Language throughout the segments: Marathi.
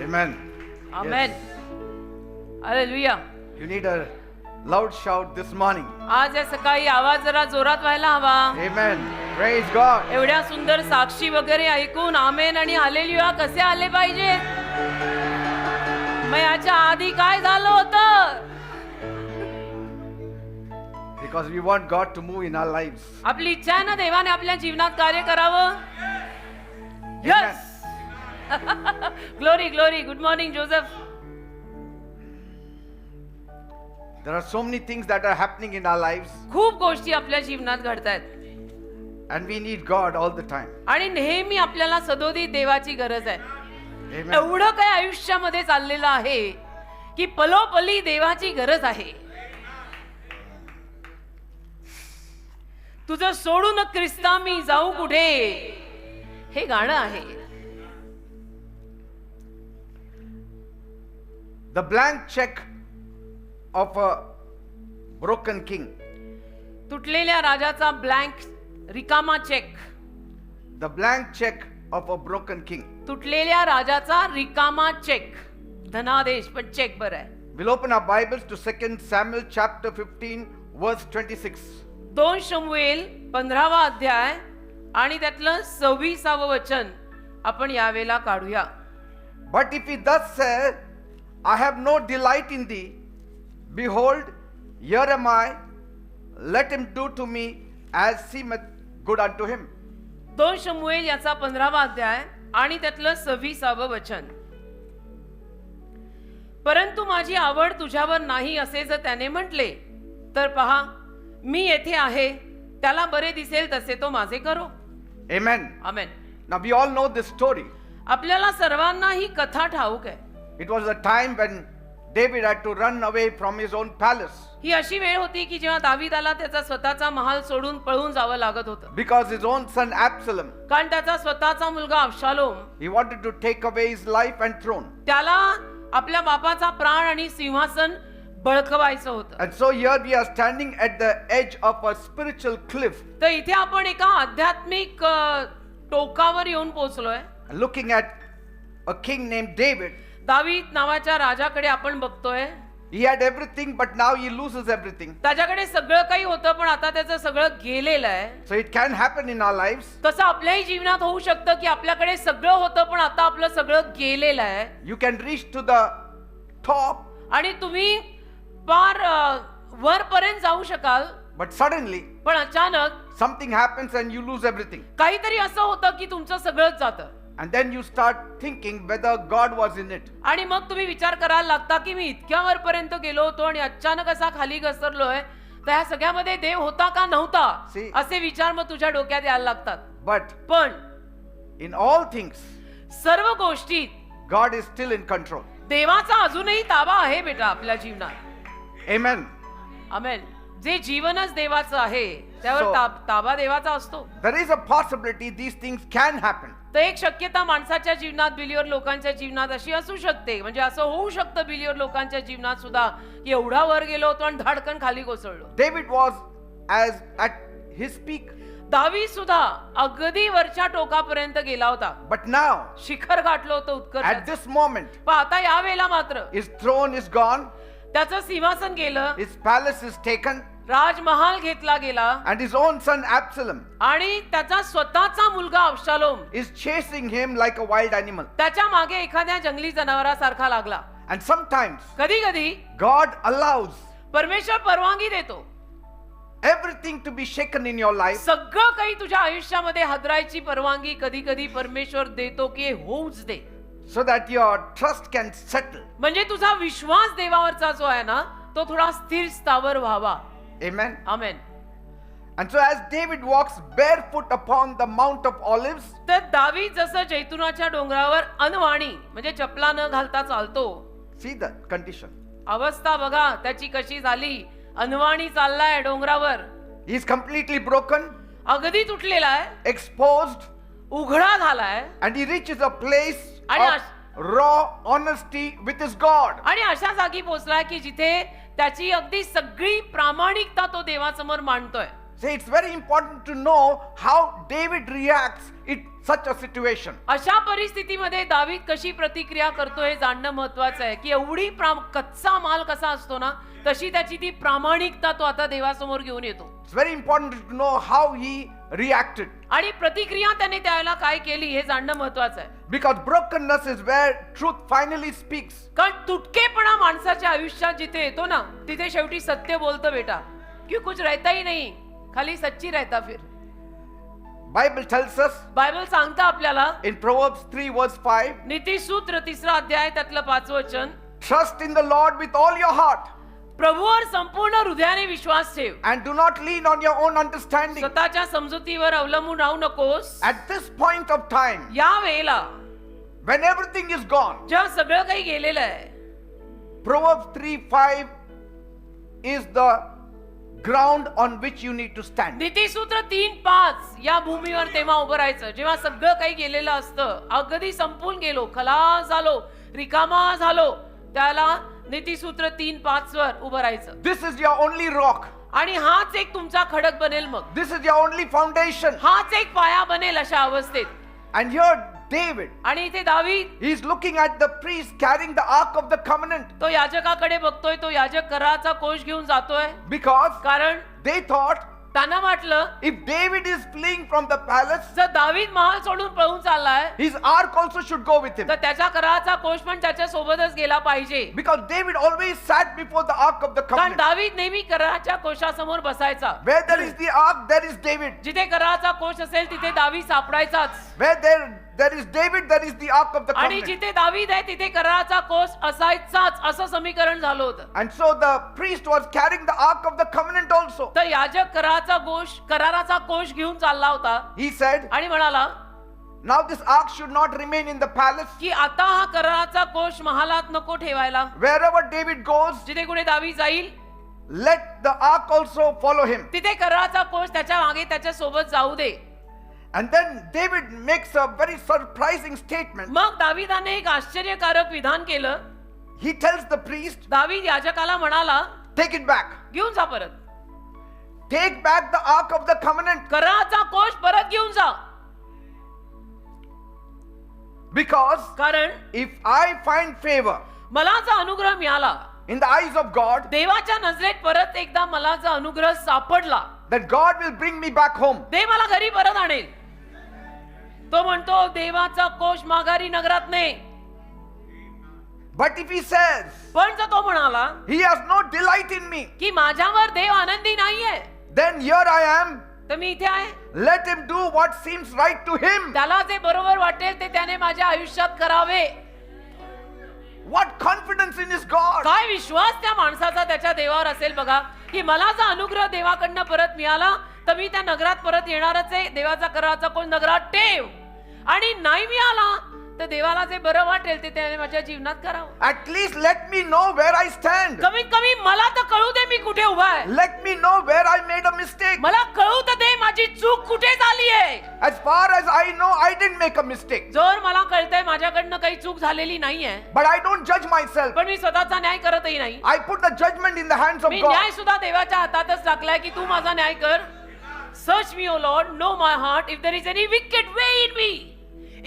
Amen. Amen. Hallelujah. You need a loud shout this morning. आज या सकाळी आवाज जरा जोरात व्हायला हवा. Amen. Praise God. एवढ्या सुंदर साक्षी वगैरे ऐकून आमेन आणि हालेलुया कसे आले पाहिजे. मग याच्या आधी काय झालं होतं? Because we want God to move in our lives. आपली इच्छा आहे ना देवाने आपल्या जीवनात कार्य करावं. Yes. Glory glory. Good morning Joseph. There are so many things that are happening in our lives, खूप गोष्टी आपल्या जीवनात घडतायत and we need God all the time. आणि नेहमी आपल्याला सदोदित देवाची गरज आहे. Amen. एवढं काय आयुष्यामध्ये चाललेलं आहे की पलोपली देवाची गरज आहे. तुझं सोडून ख्रिस्ता मी जाऊ कुठे, हे गाणं आहे. The blank check of a broken king. तुटलेल्या राजाचा ब्लँक रिकामा check. The blank check of a broken king. तुटलेल्या राजाचा रिकामा चेक. धनादेश पण चेक बरं आहे. We'll open our Bibles to 2 Samuel chapter 15 verse 26. 2 शमूएल 15वा अध्याय आणि त्यातलं 26वे वचन आपण यावेळेला काढूया. But if he thus said, I have no delight in thee, behold, here am I, let him do to me as seemeth good unto him. 2 शमूएल याचा 15वा अध्याय आणि त्यातलं 26वे वचन. परंतु माझी आवड तुझ्यावर नाही असे जर त्याने म्हटले तर पहा मी येथे आहे, त्याला बरे दिसेल तसे तो माझे करो. Amen. Amen. Now we all know this story. आपल्याला सर्वांना ही कथा ठाऊक आहे. It was a time when David had to run away from his own palace ही अशी वेळ होती की जेव्हा दावीदाला त्याचा स्वतःचा महाल सोडून पळून जावं लागत होतं. because his own son Absalom, कारण त्याचा स्वतःचा मुलगा अब्शालोम he wanted to take away his life and throne. त्याला आपल्या बापाचा प्राण आणि सिंहासन बळकवायचं होतं. And so here we are standing at the edge of a spiritual cliff, तर इथे आपण एका आध्यात्मिक टोकावर येऊन पोहोचलोय. looking at a king named David. दावीद नावाच्या राजाकडे आपण बघतोय. He had everything, but now he loses everything. त्याच्याकडे सगळं काही होतं पण आता त्याचं सगळं गेलेलं आहे. So it can happen in our lives. तसं आपल्याही जीवनात होऊ शकतं की आपल्याकडे सगळं होतं पण आता आपलं सगळं गेलेलं आहे. You can reach to the top, आणि तुम्ही पार वरपर्यंत जाऊ शकाल, but suddenly पण अचानक something happens and you lose everything. काहीतरी असं होतं की तुमचं सगळंच जातं. And then you start thinking whether God was in it. आणि मग तुम्ही विचार करायला लागता की मी इतक्या वरपर्यंत गेलो होतो आणि अचानक असा खाली घसरलोय, तर ह्या सगळ्यामध्ये देव होता का नव्हता, See. असे विचार मग तुझ्या डोक्यात यायला लागतात. But पण in all things, सर्व गोष्टीत God is still in control. देवाचा अजूनही ताबा आहे बेटा आपल्या जीवनात. Amen. आमेन. जे जीवनच देवाचं आहे त्यावर So- ताबा देवाचा असतो. There is a possibility these things can happen. तर एक शक्यता माणसाच्या जीवनात, बिलीवर लोकांच्या जीवनात अशी असू शकते, म्हणजे असं होऊ शकतं बिलीवर लोकांच्या जीवनात सुद्धा की एवढा वर गेलो होतो आणि धाडकन खाली कोसळलो. David was as at his peak. दावीद सुद्धा अगदी वरच्या टोकापर्यंत गेला होता, But now, शिखर गाठलं होतं at उत्कर्षाचं. this moment, पण आता या वेळेला मात्र his throne is gone, त्याचं सिंहासन गेलं, his palace is taken, Rajmahal घेतला गेला and his own son Absalom आणि त्याचा स्वतःचा मुलगा अब्शालोम is chasing him like a wild animal. त्याच्या मागे एखाद्या जंगली जनावरासारखा लागला. And sometimes कधी कधी God allows परमेश्वर परवानगी देतो everything to be shaken in your life सगळं काही तुझ्या आयुष्यामध्ये हादरायची परवानगी कधी कधी परमेश्वर देतो की होऊच दे, so that your trust can settle. म्हणजे तुझा विश्वास देवावरचा जो आहे ना तो थोडा स्थिर स्थावर व्हावा. Amen. Amen. And so as David walks barefoot upon the Mount of Olives, तर दावीद जसं जैतुनाच्या डोंगरावर अनवाणी म्हणजे चपला न घालता चालतो, see the condition. अवस्था बघा त्याची कशी झाली. अनवाणी चाललाय डोंगरावर, He is completely broken, अगदी तुटलेला आहे, exposed, उघडा झालाय and he reaches a place आणि of raw honesty with his God. आणि अशा जागी पोहोचलाय की जिथे त्याची अगदी सगळी प्रामाणिकता तो देवासमोर मांडतोय. See, it's very important to know how David reacts in such a situation. अशा परिस्थितीमध्ये दावीद कशी प्रतिक्रिया करतो हे जाणणं महत्वाचं आहे की एवढी कच्चा माल कसा असतो ना तशी त्याची ती प्रामाणिकता तो आता देवासमोर घेऊन येतो. It's very important to know how he reacted. आणि प्रतिक्रिया त्याने त्यावेळेला काय केली हे जाणणं महत्वाचं आहे. Because brokenness is where truth finally speaks. कारण तुटकेपणा माणसाच्या आयुष्यात जिथे येतो ना तिथे शेवटी सत्य बोलतं बेटा की कुछ रहता ही नहीं खाली सच्ची रहता फिर. Bible tells us बायबल सांगतं आपल्याला in Proverbs 3 verse 5, नीतिसूत्र 3 अध्याय त्यातलं 5 वचन, trust in the Lord with all your heart प्रभूवर संपूर्ण हृदयाने विश्वास ठेव, and do not lean on your own understanding. स्वतःच्या समजुतीवर अवलंबून राहू नकोस. At this point of time, या वेळेला when everything is gone, जेव्हा सगळं काही गेलेलं आहे, Proverbs 3:5 is the ground on which you need to stand. नीतिसूत्र 3:5 या भूमीवर तेव्हा उभं राहायचं. जेव्हा सगळं काही गेलेलं असतं, अगदी संपून गेलो, खलास झालो, रिकामा झालो, त्याला नीतिसूत्र 3:5 वर उभं राहायचं. This is your only rock. आणि हाच एक तुमचा खडक बनेल. मग This is your only foundation. हाच एक पाया बनेल अशा अवस्थेत. And here David, आणि इथे दावीद he is looking at the priest carrying the ark of the covenant, तो याजकाकडे बघतोय. तो याजक कराचा कोष घेऊन जातोय because कारण they thought त्यांना वाटलं if David is fleeing from the palace, जर दावीद महाल सोडून पळून चाललाय his ark also should go with him. तर त्याच्या कराचा कोष पण त्याच्या सोबतच गेला पाहिजे. Because David always sat before the ark of the कारण covenant. दावीद नेहमी कराच्या कोशासमोर बसायचा. Where there is the ark, there is David. जिथे कराचा कोष असेल तिथे दावीद सापडायचाच. Where there is David, there is the ark of the आणि covenant. जिथे दावीद आहे तिथे कराचा कोष असायचाच असं समीकरण झालं होतं. And so the priest was carrying the ark of the covenant also. तर याजक कराराचा कोष घेऊन चालला होता He said, आणि म्हणाला now this ark should not remain in the palace. की आता हा कराराचा कोष महालात नको ठेवायला. Wherever David goes, जिथे कुठे दावीद जाईल let the ark also follow him. तिथे कराराचा कोष त्याच्या मागे त्याच्या सोबत जाऊ दे. And then David makes a very surprising statement. मग दावीदाने एक आश्चर्यकारक विधान केलं. He tells the priest, दावीद याजकाला म्हणाला take it back. घेऊन जा परत. Take back the ark of the covenant. कराचा कोष परत घेऊन जा. Because कारण if I find favor मला जो अनुग्रह मिळाला in the eyes of God, देवाच्या नजरेत परत एकदा मला जो अनुग्रह सापडला then God will bring me back home. देव मला घरी परत आणेल. तो म्हणतो देवाचा कोष माघारी नगरात नाही. But if he says पण जर तो म्हणाला he has no delight in me, की माझ्यावर देव आनंदी नाहीये then here I am. तर मी इथे आहे. Let him do what seems right to him. त्याला जे बरोबर वाटेल ते त्याने माझ्या आयुष्यात करावे. What confidence in his God. काय विश्वास त्या माणसाचा त्याच्या देवावर असेल बघा की मला जर अनुग्रह देवाकडनं परत मिळाला तर मी त्या नगरात परत येणारच आहे. देवाचा कराचा कोण नगरात ठेव. आणि नाही मिळाला तर देवाला जे बरं वाटेल ते त्याने माझ्या जीवनात करावं. At least let me know where I stand. कमीत कमी मला तर कळू दे मी कुठे उभा आहे. Let me know where I made a mistake. मला कळू तर दे माझी चूक कुठे झाली आहे. As far as I know, I didn't make a mistake. जर मला कळतंय माझ्याकडनं काही चूक झालेली नाहीये But I don't judge myself. पण मी स्वतःचा न्याय करतही नाही. I put the judgment in the hands of me God. न्याय सुद्धा देवाच्या हातातच टाकलाय की तू माझा न्याय कर. Search me, O Lord, know my heart. If there is any wicked way in me,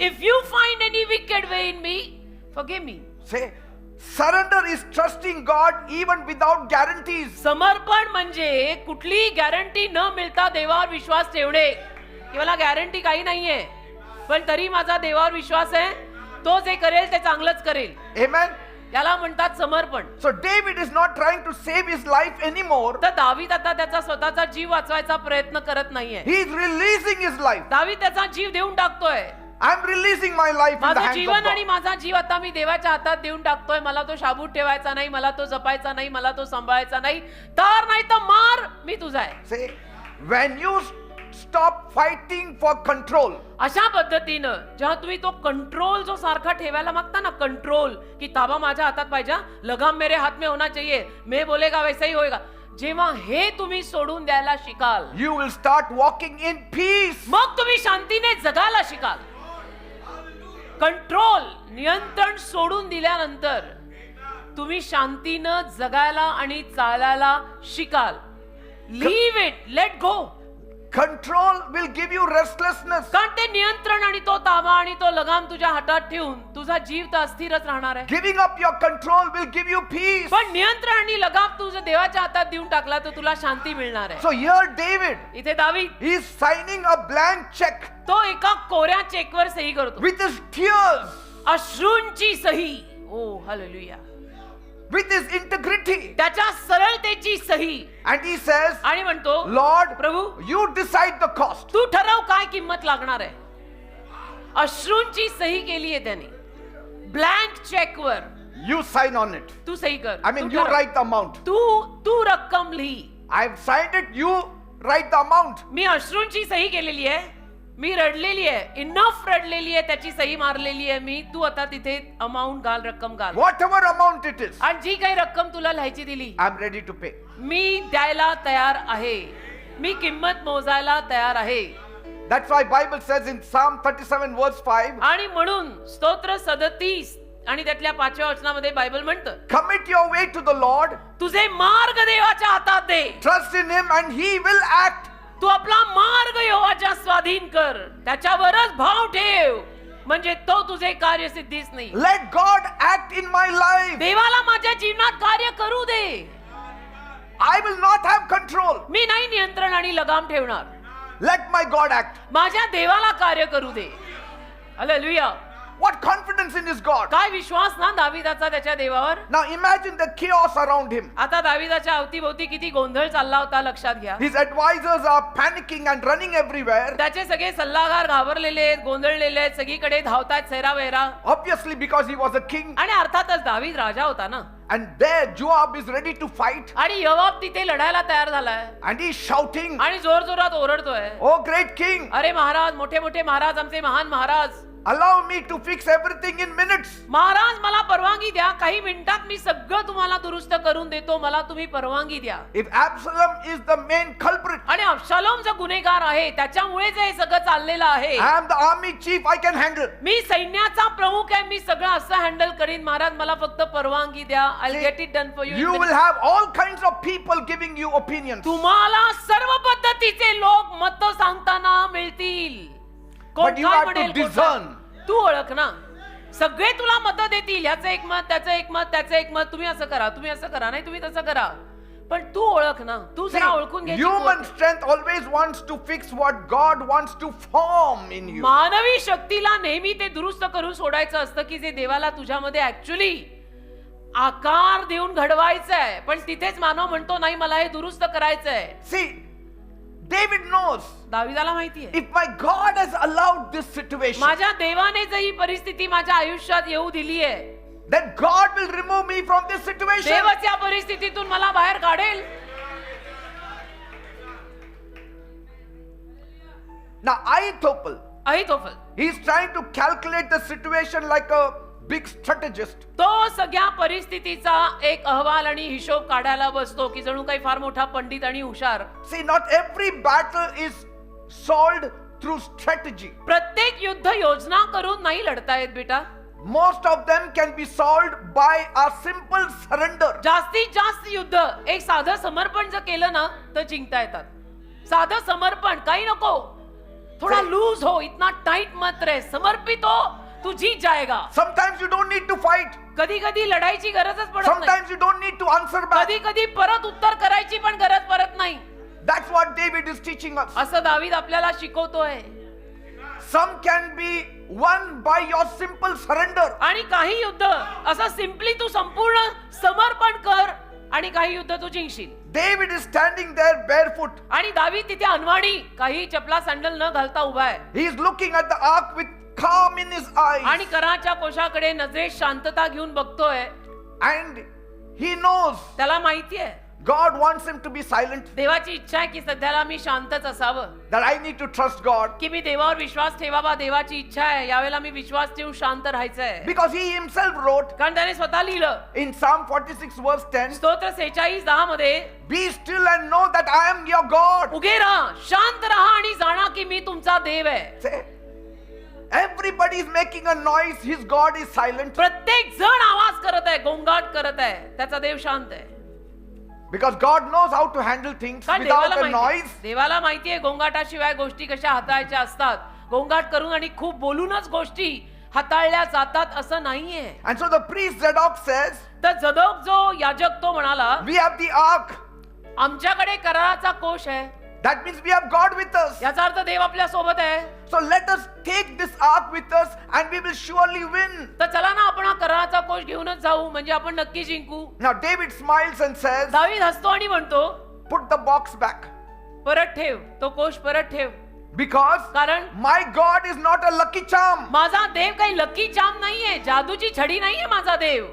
if you find any wicked way in me, forgive me. Say, surrender is trusting God even without guarantees. समर्पण म्हणजे कुठलीही गॅरंटी न मिळता देवावर विश्वास ठेवणे. की मला गॅरंटी काही नाहीये पण तरी माझा देवावर विश्वास आहे. तो जे करेल ते चांगलंच करेल. Amen. याला म्हणतात समर्पण. So David is not trying to save his life anymore. तर दावीद आता त्याचा स्वतःचा जीव वाचवायचा प्रयत्न करत नाहीये. He is releasing his life. दावीद त्याचा जीव देऊन टाकतोय. I'm releasing my life in the माझं hands of जीवन आणि God. माझा जीव आता मी देवाच्या हातात देऊन टाकतोय. मला तो शाबूत ठेवायचा नाही, मला तो जपायचा नाही, मला तो सांभाळायचा नाही. तर नाही तर मार, मी तुझा आहे. Say, when you stop fighting for control, अशा पद्धतीनं जेव्हा तुम्ही तो कंट्रोल जो सारखा ठेवायला मागता ना, कंट्रोल की ताबा माझ्या हातात पाहिजे, लगाम मेरे हात में होना चाहिए, मैं बोलेगा वैसा ही होएगा, जेव्हा हे तुम्ही सोडून द्यायला शिकाल you will start walking in peace. मग तुम्ही शांतीने जगायला शिकाल. कंट्रोल नियंत्रण सोडून दिल्यानंतर तुम्ही शांतीनं जगायला आणि चालायला शिकाल. Leave it, let go. Control will give you restlessness. कारण ते नियंत्रण आणि तो ताबा आणि तो लगाम तुझ्या हातात ठेवून तुझा जीव तर अस्थिरच राहणार आहे. Giving up your control will give you peace. पण नियंत्रण आणि लगाम तुझ्या देवाच्या हातात देऊन टाकला तर तुला शांती मिळणार आहे. So here David, इथे दावीद he is signing a blank check तो एका कोऱ्या चेकवर सही करतो, with his tears, अश्रूंची सही. ओ हालेलुया. with his integrity. त्याच्या सरळतेची सही. And he says, आणि म्हणतो, Lord, Prabhu you decide the cost. तू ठरव काय किंमत लागणार आहे. अश्रूंची सही केली आहे त्याने ब्लँक चेकवर. You sign on it. तू सही कर. I mean, तू you ठरव. write the amount. तू रक्कम लिही. I've signed it, you write the amount. मी अश्रूंची सही केलेली आहे, मी रडलेली आहे, इनफ रडलेली आहे, त्याची सही मारलेली आहे मी. तू आता तिथे अमाऊंट घाल, रक्कम घाल. Whatever amount it is, आणि जी काही रक्कम तुला लिहायची दिली I'm ready to pay. मी द्यायला तयार आहे, मी किंमत मोजायला तयार आहे. That's why Bible says in Psalm 37 verse 5, आणि म्हणून स्तोत्र 37 आणि त्यातल्या 5व्या वचनामध्ये बायबल म्हणतं, commit your way to the Lord, तुझे मार्ग देवाच्या हातात दे. trust in him and he will act. तू आपला मार्ग यहोवाच्या स्वाधीन कर, त्याच्यावरच भाव ठेव, म्हणजे तो तुझे कार्य सिद्धीस नाही. Let God act in my life. देवाला माझ्या जीवनात कार्य करू दे. I will not have control. मी नाही नियंत्रण आणि लगाम ठेवणार. Let my God act. माझ्या देवाला कार्य करू दे. Hallelujah. What confidence in his God. काय विश्वास ना दाविदाचा त्याच्या देवावर. Now imagine the chaos around him. आता दाविदाच्या अवतीभोवती किती गोंधळ चालला होता लक्षात घ्या. His advisors are panicking and running everywhere. त्याचे सगळे सल्लागार घाबरलेले आहेत, गोंधळलेले आहेत, सगळीकडे धावतात सैरावैरा. Obviously because he was a king. आणि अर्थातच दावीद राजा होता ना. And there Joab is ready to fight. आणि योवाब तिथे लढायला तयार झालाय And he's shouting, आणि जोर जोरात ओरडतोय, oh great king, अरे महाराज, मोठे मोठे महाराज, आमचे महान Maharaj, allow me to fix everything in minutes. Maharaj मला परवानगी द्या, काही मिनिटात मी सगळं तुम्हाला दुरुस्त करून देतो, मला तुम्ही परवानगी द्या. If Absalom is the main culprit, आणि अब्शालोम जो गुन्हेगार आहे, त्याच्यामुळे जे हे सगळं चाललेलं आहे, I am the army chief, I can handle. मी सैन्याचा प्रमुख आहे, मी सगळं असं हँडल करीन, महाराज मला फक्त परवानगी द्या. I'll get it done for you. You will have all kinds of people giving you opinions. तुम्हाला सर्व पद्धतीचे लोक मत सांगताना मिळतील. कोण But you काय have to म्हणेल, कोण discern. काय? तू ओळख ना. सगळे तुला मत देतील, ह्याचं एक मत, त्याचं एक मत, त्याचं एक मत, तुम्ही असं करा, तुम्ही असं करा, नाही तुम्ही तसं करा. पण तू ओळख ना, तू See, जरा ओळखून घ्यायची human Tu. strength always wants to fix what God wants to form in you. मानवी शक्तीला नेहमी ते दुरुस्त करून सोडायचं असतं की जे देवाला तुझ्यामध्ये ऍक्च्युली आकार देऊन घडवायचं आहे. पण तिथेच मानव म्हणतो नाही, मला हे दुरुस्त करायचंय. See, David knows, दाविदाला माहिती आहे, if my God has allowed this situation, माझ्या देवाने जर ही परिस्थिती माझ्या आयुष्यात येऊ दिली आहे, then God will remove me from this situation. देवच या परिस्थितीतून मला बाहेर काढेल. Now Ahithophel, he's trying to calculate the situation like a big strategist. तो सगळ्या परिस्थितीचा एक अहवाल आणि हिशोब काढायला बसतो की जणू काही फार मोठा पंडित आणि हुशार. See, not every battle is solved through strategy. प्रत्येक युद्ध योजना करून नाही लढता येत बेटा. Most of them can be solved by a simple surrender. जास्तीत जास्त युद्ध एक साधं समर्पण जर केलं ना तर जिंकता येतात. साधं समर्पण, काही नको, थोडा लूज हो, इतना टाइट मत रहे, समर्पित हो, तू जीत जाएगा. Sometimes you don't need to fight. कधी कधी लढायची गरजच पडत नाही. Sometimes you don't need to answer back. कधी कधी परत उत्तर करायची पण गरज पडत नाही. That's what David is teaching us. असं दावीद आपल्याला शिकवतोय. Some can be won by your simple surrender. आणि काही युद्ध असं सिम्पली तू संपूर्ण समर्पण कर आणि काही युद्ध तू जिंकशील. David is standing there barefoot. आणि दावीद तिथे अनवाणी काही चपला सँडल न घालता उभा आहे. He is looking at the ark with calm in his eyes. आणि कराच्या कोशाकडे नजरेत शांतता घेऊन बघतोय. And he knows त्याला माहिती आहे God wants him to be silent. देवाची इच्छा आहे की सध्याला मी शांतच असावं, That I need to trust God. की मी देवावर विश्वास ठेवावा. देवाची इच्छा आहे यावेळेला मी विश्वास ठेवून शांत राहायचंय. Because he himself wrote कारण त्याने स्वतः लिहिलं in Psalm 46 verse 10, स्तोत्र 46:10 मध्ये, be still and know that I am your God. उगे राहा, शांत राहा आणि जाणा की मी तुमचा देव आहे. Say, everybody is making a noise, his God is silent. प्रत्येक जण आवाज करत आहे, गोंगाट करत आहे, त्याचा देव शांत आहे. Because God knows how to handle things कारण without a noise. देवाला माहितीये गोंगाटाशिवाय गोष्टी कशा हाताळायच्या असतात. गोंगाट करून आणि खूप बोलूनच गोष्टी हाताळल्या जातात असं नाहीये. And so the priest Zadok says, तर जदोक जो याजक तो म्हणाला, we have the ark. आमच्याकडे कराराचा कोश आहे. That means we have God with us. याचा अर्थ देव आपल्या सोबत आहे. So let us take this ark with us and we will surely win. तर चला ना आपण हा कराराचा कोश घेऊनच जाऊ, म्हणजे आपण नक्की जिंकू. Now David smiles and says, दावीद हसतो आणि म्हणतो, put the box back. परत ठेव तो कोश, परत ठेव. Because कारण my God is not a lucky charm माझा देव काही लकी चाम नाहीये, जादूची छडी नाहीये माझा देव,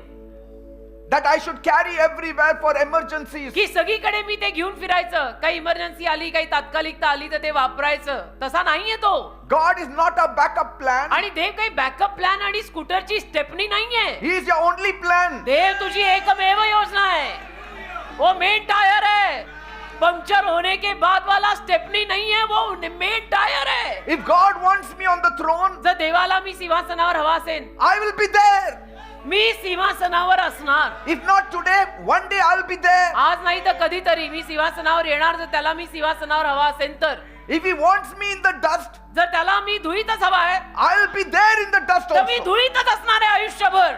that I should carry everywhere for emergencies. की सगळीकडे मी ते घेऊन फिरायचं, काही इमर्जन्सी आली, काही तात्कालिकता आली तर ते वापरायचं. तसा नाहीये तो. God is not a backup plan. आणि देव काही बॅकअप प्लॅन आणि स्कूटरची स्टेपनी नाहीये. He is your only plan. देव तुझी एकमेव योजना है. वो मेन टायर है, पंक्चर होने के बाद वाला स्टेपनी नहीं है, वो मेन टायर है. If God wants me on the throne, जर देवाला मी सिंहासनावर हवा असेल, I will be there. मी सिंहासनावर असणार. If not today, one day I'll be there. आज नाही तर कधीतरी मी सिंहासनावर येणार, जर त्याला मी सिंहासनावर हवा असेल तर. If He wants me in the dust, जर त्याला मी धुळीतच हवा आहे, I'll be there in the dust तर मी also. धुळीतच असणार आहे आयुष्यभर.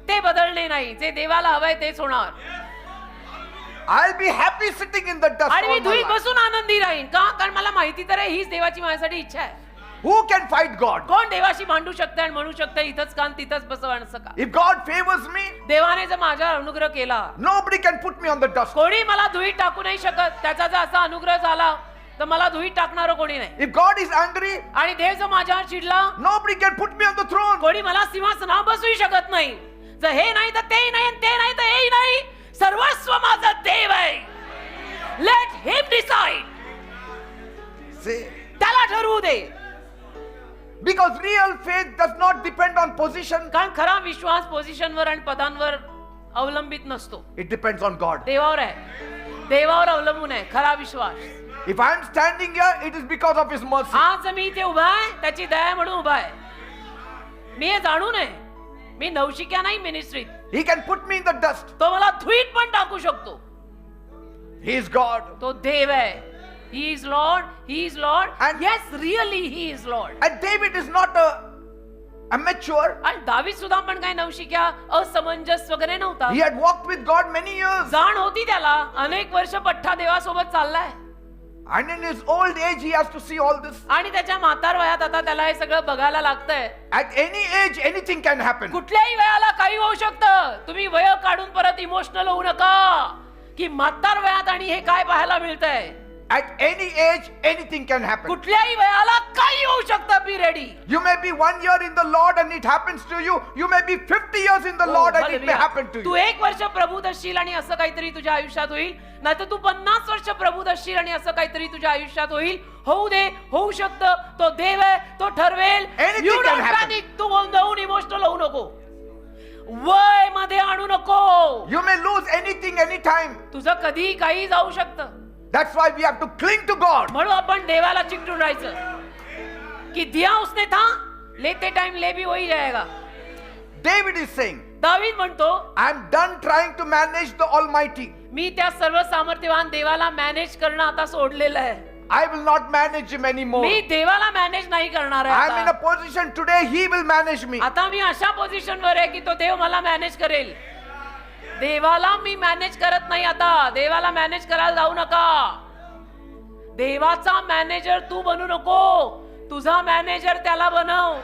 ते बदलणे नाही, जे देवाला हवंय तेच होणार. I'll be happy sitting in the dust आणि मी all my धुळीत life. बसून आनंदी राहीन. का? कारण मला माहिती तर आहे हीच देवाची माझ्यासाठी इच्छा आहे. Who can fight God? कोण देवाशी भांडू शकतं आणि म्हणू शकतं इथंच कान तिथंच बसव असं का? If God favors me, देवाने जर माझ्यावर अनुग्रह केला, nobody can put me on the dust. कोणी मला धुळीत टाकू नाही शकत. त्याचा जर असा अनुग्रह झाला तर मला धुळीत टाकणारं कोणी नाही. If God is angry, आणि देव जर माझ्यावर चिडला, nobody can put me on the throne. कोणी मला सिंहासनावर बसवू शकत नाही. जर हे नाही तर तेही नाही, आणि ते नाही तर हेही नाही. सर्वस्व माझा देव आहे. Let him decide. See, त्याला ठरवू दे. because real faith does not depend on position, कारण खरा विश्वास पोझिशनवर आणि पदांवर अवलंबित नसतो. it depends on God. देवावर आहे. देवावर अवलंबून आहे खरा विश्वास. If I am standing here, it is because of His mercy. आज मी इथे उभा आहे, त्याची दया म्हणून उभा आहे. मी हे जाणून आहे, मी नवशिक्या नाही मिनिस्ट्रीत. He can put me in the dust. तो मला धुळीत पण टाकू शकतो. He is God. तो देव आहे. He is Lord. He is Lord. And- yes, really He is Lord. And David is not a amateur. आणि दावीद सुद्धा पण काही नवशिक्या असमंजस वगैरे नव्हता. He had walked with God many years. जाण होती त्याला. अनेक वर्ष पठ्ठा देवासोबत चाललाय. And in his old age, he has to see all this. आणि त्याच्या म्हातार वयात आता त्याला हे सगळं बघायला लागतंय. At any age, anything can happen. कुठल्याही वेळाला काही होऊ शकतं. तुम्ही वय काढून परत इमोशनल होऊ नका की म्हातार वयात आणि हे काय पाहायला मिळतंय. At any age, anything can happen. कुठल्याही वेळाला काही होऊ शकतं. Be ready. You may be 1 year in the Lord and it happens to you. You may be 50 years in the Lord and it may happen to to you. 1 वर्ष प्रभूत असशील आणि असं काहीतरी तुझ्या आयुष्यात होईल. नाहीतर तू 50 वर्ष प्रभूत असशील आणि असं काहीतरी तुझ्या आयुष्यात होईल. होऊ दे, होऊ शकतं. तो देव आहे, तो ठरवेल. Anything You can don't happen. panic. तू गोंधळून इमोशनल होऊ नको. वय मध्ये आणू नको. You may lose anything anytime. तुझं कधीही काही जाऊ शकतं. That's why we have to cling to God. म्हणून आपण देवाला चिकटून राहायचं की दिया उसने था, लेते टाइम ले भी वही जाएगा. David is saying, दावीद म्हणतो, I'm done trying to manage the Almighty. मी त्या सर्व सामर्थ्यवान देवाला मॅनेज करणं आता सोडलेलं आहे. I will not manage him anymore. मी देवाला मॅनेज नाही करणार I'm in आहे a position today, he will manage me. आता मी अशा पोझिशन वर आहे की तो देव मला मॅनेज करेल. देवाला मी मॅनेज करत नाही. आता देवाला मॅनेज करायला जाऊ नका. देवाचा मॅनेजर तू बनू नको. तुझा मॅनेजर त्याला बनव.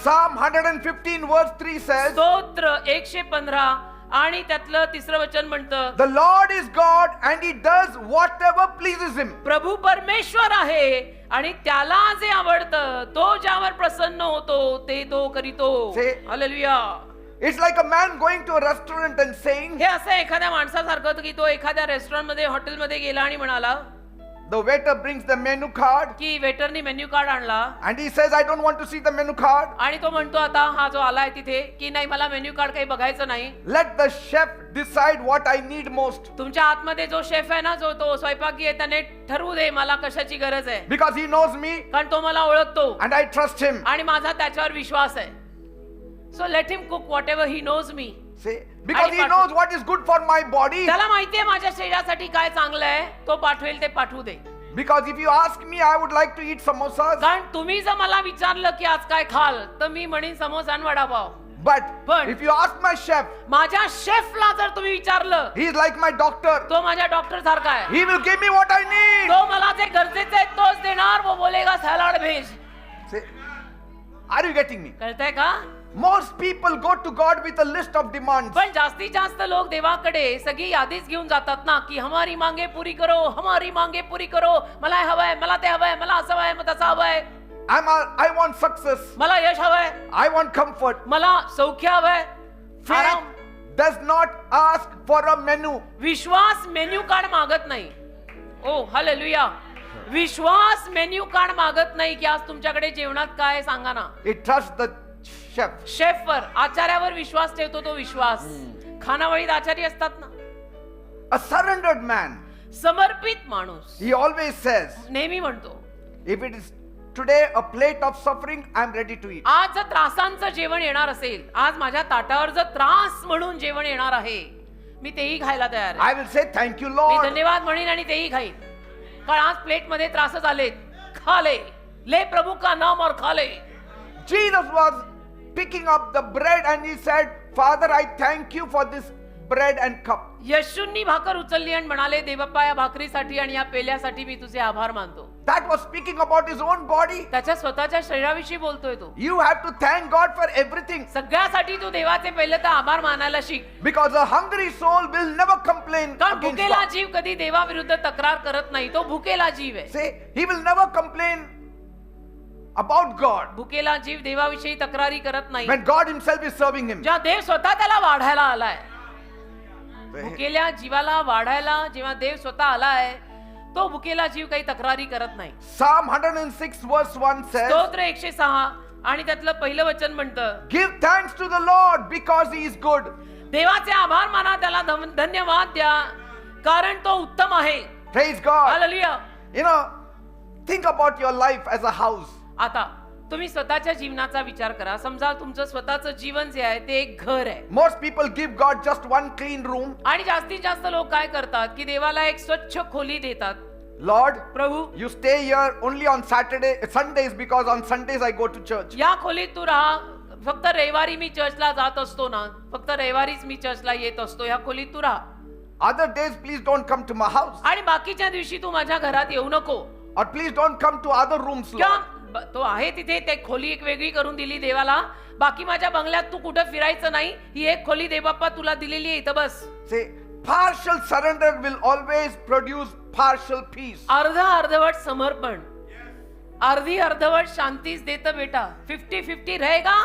Psalm 115 verse 3 says, स्तोत्र 115 आणि त्यातलं 3रं वचन म्हणतं, the Lord is God and he does whatever pleases him. प्रभू परमेश्वर आहे आणि त्याला जे आवडतं, तो ज्यावर प्रसन्न होतो ते तो करीतो. Say- hallelujah. It's like a man going to a restaurant and saying, हे असं एखाद्या माणसासारखं होतं की तो एखाद्या रेस्टॉरंट मध्ये हॉटेलमध्ये गेला आणि म्हणाला the waiter brings the menu card की वेटरनी मेन्यू कार्ड आणला and he says, I don't want to see the menu card. आणि तो म्हणतो आता हा जो आलाय तिथे की नाही मला मेन्यू कार्ड काही बघायचं नाही. Let the chef decide what I need most. तुमच्या आतमध्ये जो शेफ आहे ना, जो तो स्वयंपाकी आहे, त्याने ठरवू दे मला कशाची गरज आहे. Because he knows me कारण तो मला ओळखतो and I trust him. आणि माझा त्याच्यावर विश्वास आहे. So let him cook whatever he knows me. See, because आणि he पाठव- knows what is good for my body. त्याला माहितीये माझ्या शरीरासाठी काय चांगलं आहे, तो पाठवेल ते पाठवू दे. Because if you ask me, I would like to eat samosas. कारण तुम्ही जर मला विचारलं की आज काय खाल, तर मी म्हणेन समोसा आणि vada pav. But if you ask my chef, माझ्या शेफला जर तुम्ही विचारलं, he is like my doctor. तो माझ्या डॉक्टर सारखा आहे. He will give me what I need. तो मला जे गरजेचे आहे तोच देणार. वो बोलेगा सॅलड भेज. See, are you getting me? कळतंय का? Most people go to God with a list of demands. पण जास्तीत जास्त लोक देवाकडे सगळी यादीच घेऊन जातात ना, की हमारी मांगे पूरी करो, हमारी मांगे पूरी करो. मला हे हवंय, मला ते हवंय, मला असं हवंय, मग तसं हवंय. I want success. मला यश हवंय, I want comfort. मला सौख्य हवंय, आराम. Faith does not ask for a menu. विश्वास मेन्यू कार्ड मागत नाही. Oh hallelujah. विश्वास मेन्यू कार्ड मागत नाही की आज तुमच्याकडे जेवणात काय सांगा ना. It trusts the chef. शेफवर, आचार्यावर विश्वास ठेवतो. तो विश्वास खानावळीत आचार्य असतात ना. A surrendered man. समर्पित माणूस He always says, नेहमी म्हणतो, if it is today a plate of suffering, I am ready to eat. आज जर त्रासांचं जेवण येणार असेल, आज माझ्या ताटावर जर त्रास म्हणून जेवण येणार आहे, मी तेही खायला तयार आहे. I will say thank you, me Lord. धन्यवाद म्हणेन आणि तेही खाईन. कारण आज प्लेट मध्ये त्रासच आलेत. खा ले प्रभू का नाम और खा ले. Jesus was picking up the bread and he said, Father, I thank you for this bread and cup. येशूंनी भाकर उचलली आणि म्हणाले, देवप्पा या भाकरीसाठी आणि या पेल्यासाठी मी तुझे आभार मानतो. That was speaking about his own body. त्याच्या स्वतःच्या शरीराविषयी बोलतोय तो. You have to thank God for everything. सगळ्यासाठी तू देवाचे पहिले तर आभार मानायला शिक. Because a hungry soul will never complain कारण against भुकेला God. जीव कधी देवाविरुद्ध तक्रार करत नाही. तो भुकेला जीव आहे. Say, he will never complain about God भुकेला जीव देवाविषयी तक्रारी करत नाही. when God himself is serving him. जेव्हा देव स्वतः त्याला वाढायला आलाय. भुकेल्या जीवाला वाढायला जेव्हा देव स्वतः आलाय, तो भुकेला जीव काही तक्रारी करत नाही. Psalm 106 verse 1 says, स्तोत्र 106 आणि त्यातलं पहिलं वचन म्हणतं, Give thanks to the Lord because he is good. देवाचे आभार माना, त्याला धन्यवाद द्या, कारण तो उत्तम आहे. Praise God. Hallelujah. You know, think about your life as a house. आता तुम्ही स्वतःच्या जीवनाचा विचार करा. समजा तुमचं स्वतःचं जीवन जे आहे ते एक घर आहे. Most people give God just one clean room. आणि जास्तीत जास्त लोक काय करतात की देवाला एक स्वच्छ खोली देतात. Lord, Prabhu, you stay here only on Sundays because on Sundays I go to church. या खोलीत तू राहा. फक्त रविवारी मी चर्चला जात असतो ना, फक्त रविवारीच मी चर्चला येत असतो. या खोलीत तू राहा. Other days, please don't come to my house. आणि बाकीच्या दिवशी तू माझ्या घरात येऊ नको. Or please don't come to other rooms, किंवा Lord. तो आहे तिथे ते खोली एक वेगळी करून दिली देवाला. बाकी माझ्या बंगल्यात तू कुठं फिरायचं नाही. ही एक खोली देव बाप्पा तुला दिलेली आहे, इथं बस. Say, partial surrender will always produce partial peace. अर्धवट समर्पण अर्धी अर्धवट शांतीच देतं बेटा. 50-50 रहेगा,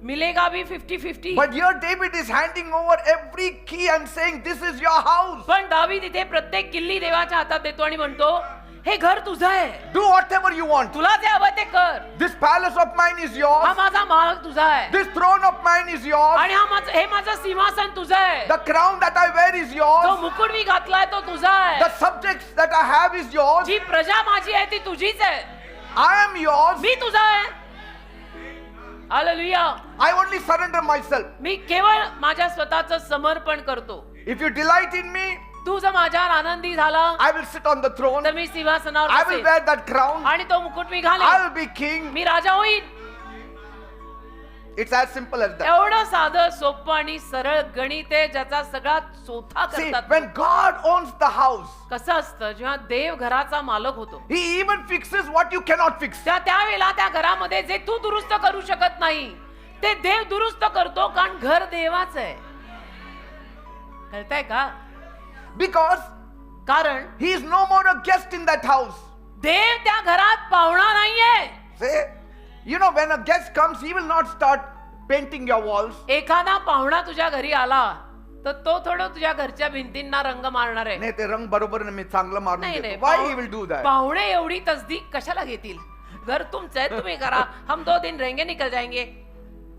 मिलेगा भी 50-50. But here David is handing over every key and saying, This is your house. पण दावीद इथे प्रत्येक किल्ली देवाच्या हातात देतो आणि म्हणतो, हे घर तुझं आहे, Do whatever you want. तुला जे हवं ते कर. This palace of mine is हा yours. माझा महाल तुझा आहे This throne of mine is yours. आणि हे माझं सिंहासन तुझं आहे. The crown that I wear is जो yours. मुकुट मी घातलाय तो तुझा आहे. The subjects that I have is yours. जी प्रजा माझी आहे ती तुझीच आहे. I am yours. मी तुझा आहे. Hallelujah. I only surrender myself. मी केवळ माझ्या स्वतःचं समर्पण करतो. If you delight in me, तू जर माझ्यावर आनंदी झाला I will sit on the throne. तर मी सिंहासनावर I will बसेन. wear that crown. आणि तो मुकुट मी I घालेन. will be king. मी राजा होईन. It's as simple as that. एवढं साधं सोपं आणि सरळ गणित आहे, ज्याचा सगळा चोथा See, करतात. when God owns the house, कसं असतं जेव्हा देव घराचा मालक होतो, He even fixes what you cannot fix. त्यावेळेला त्या घरामध्ये जे तू दुरुस्त करू शकत नाही ते देव दुरुस्त करतो. कारण घर देवाचं आहे. कळतंय का? Because कारण He is no more a guest in that house. देव त्या घरात पाहुणा नाहीये. See, you know, when a guest comes, he will not start painting your walls. एखादा पाहुणा तुझ्या घरी आला तर तो थोडं तुझ्या घरच्या भिंतींना रंग मारणार आहे. नाही ते रंग बरोबर मी चांगला मारून नाही देतो. Why he will do that? पाहुणे एवढी तसदीक कशाला घेतील? घर तुमचं आहे, तुम्ही करा. हम 2 दिन रहेंगे, निकल जाएंगे.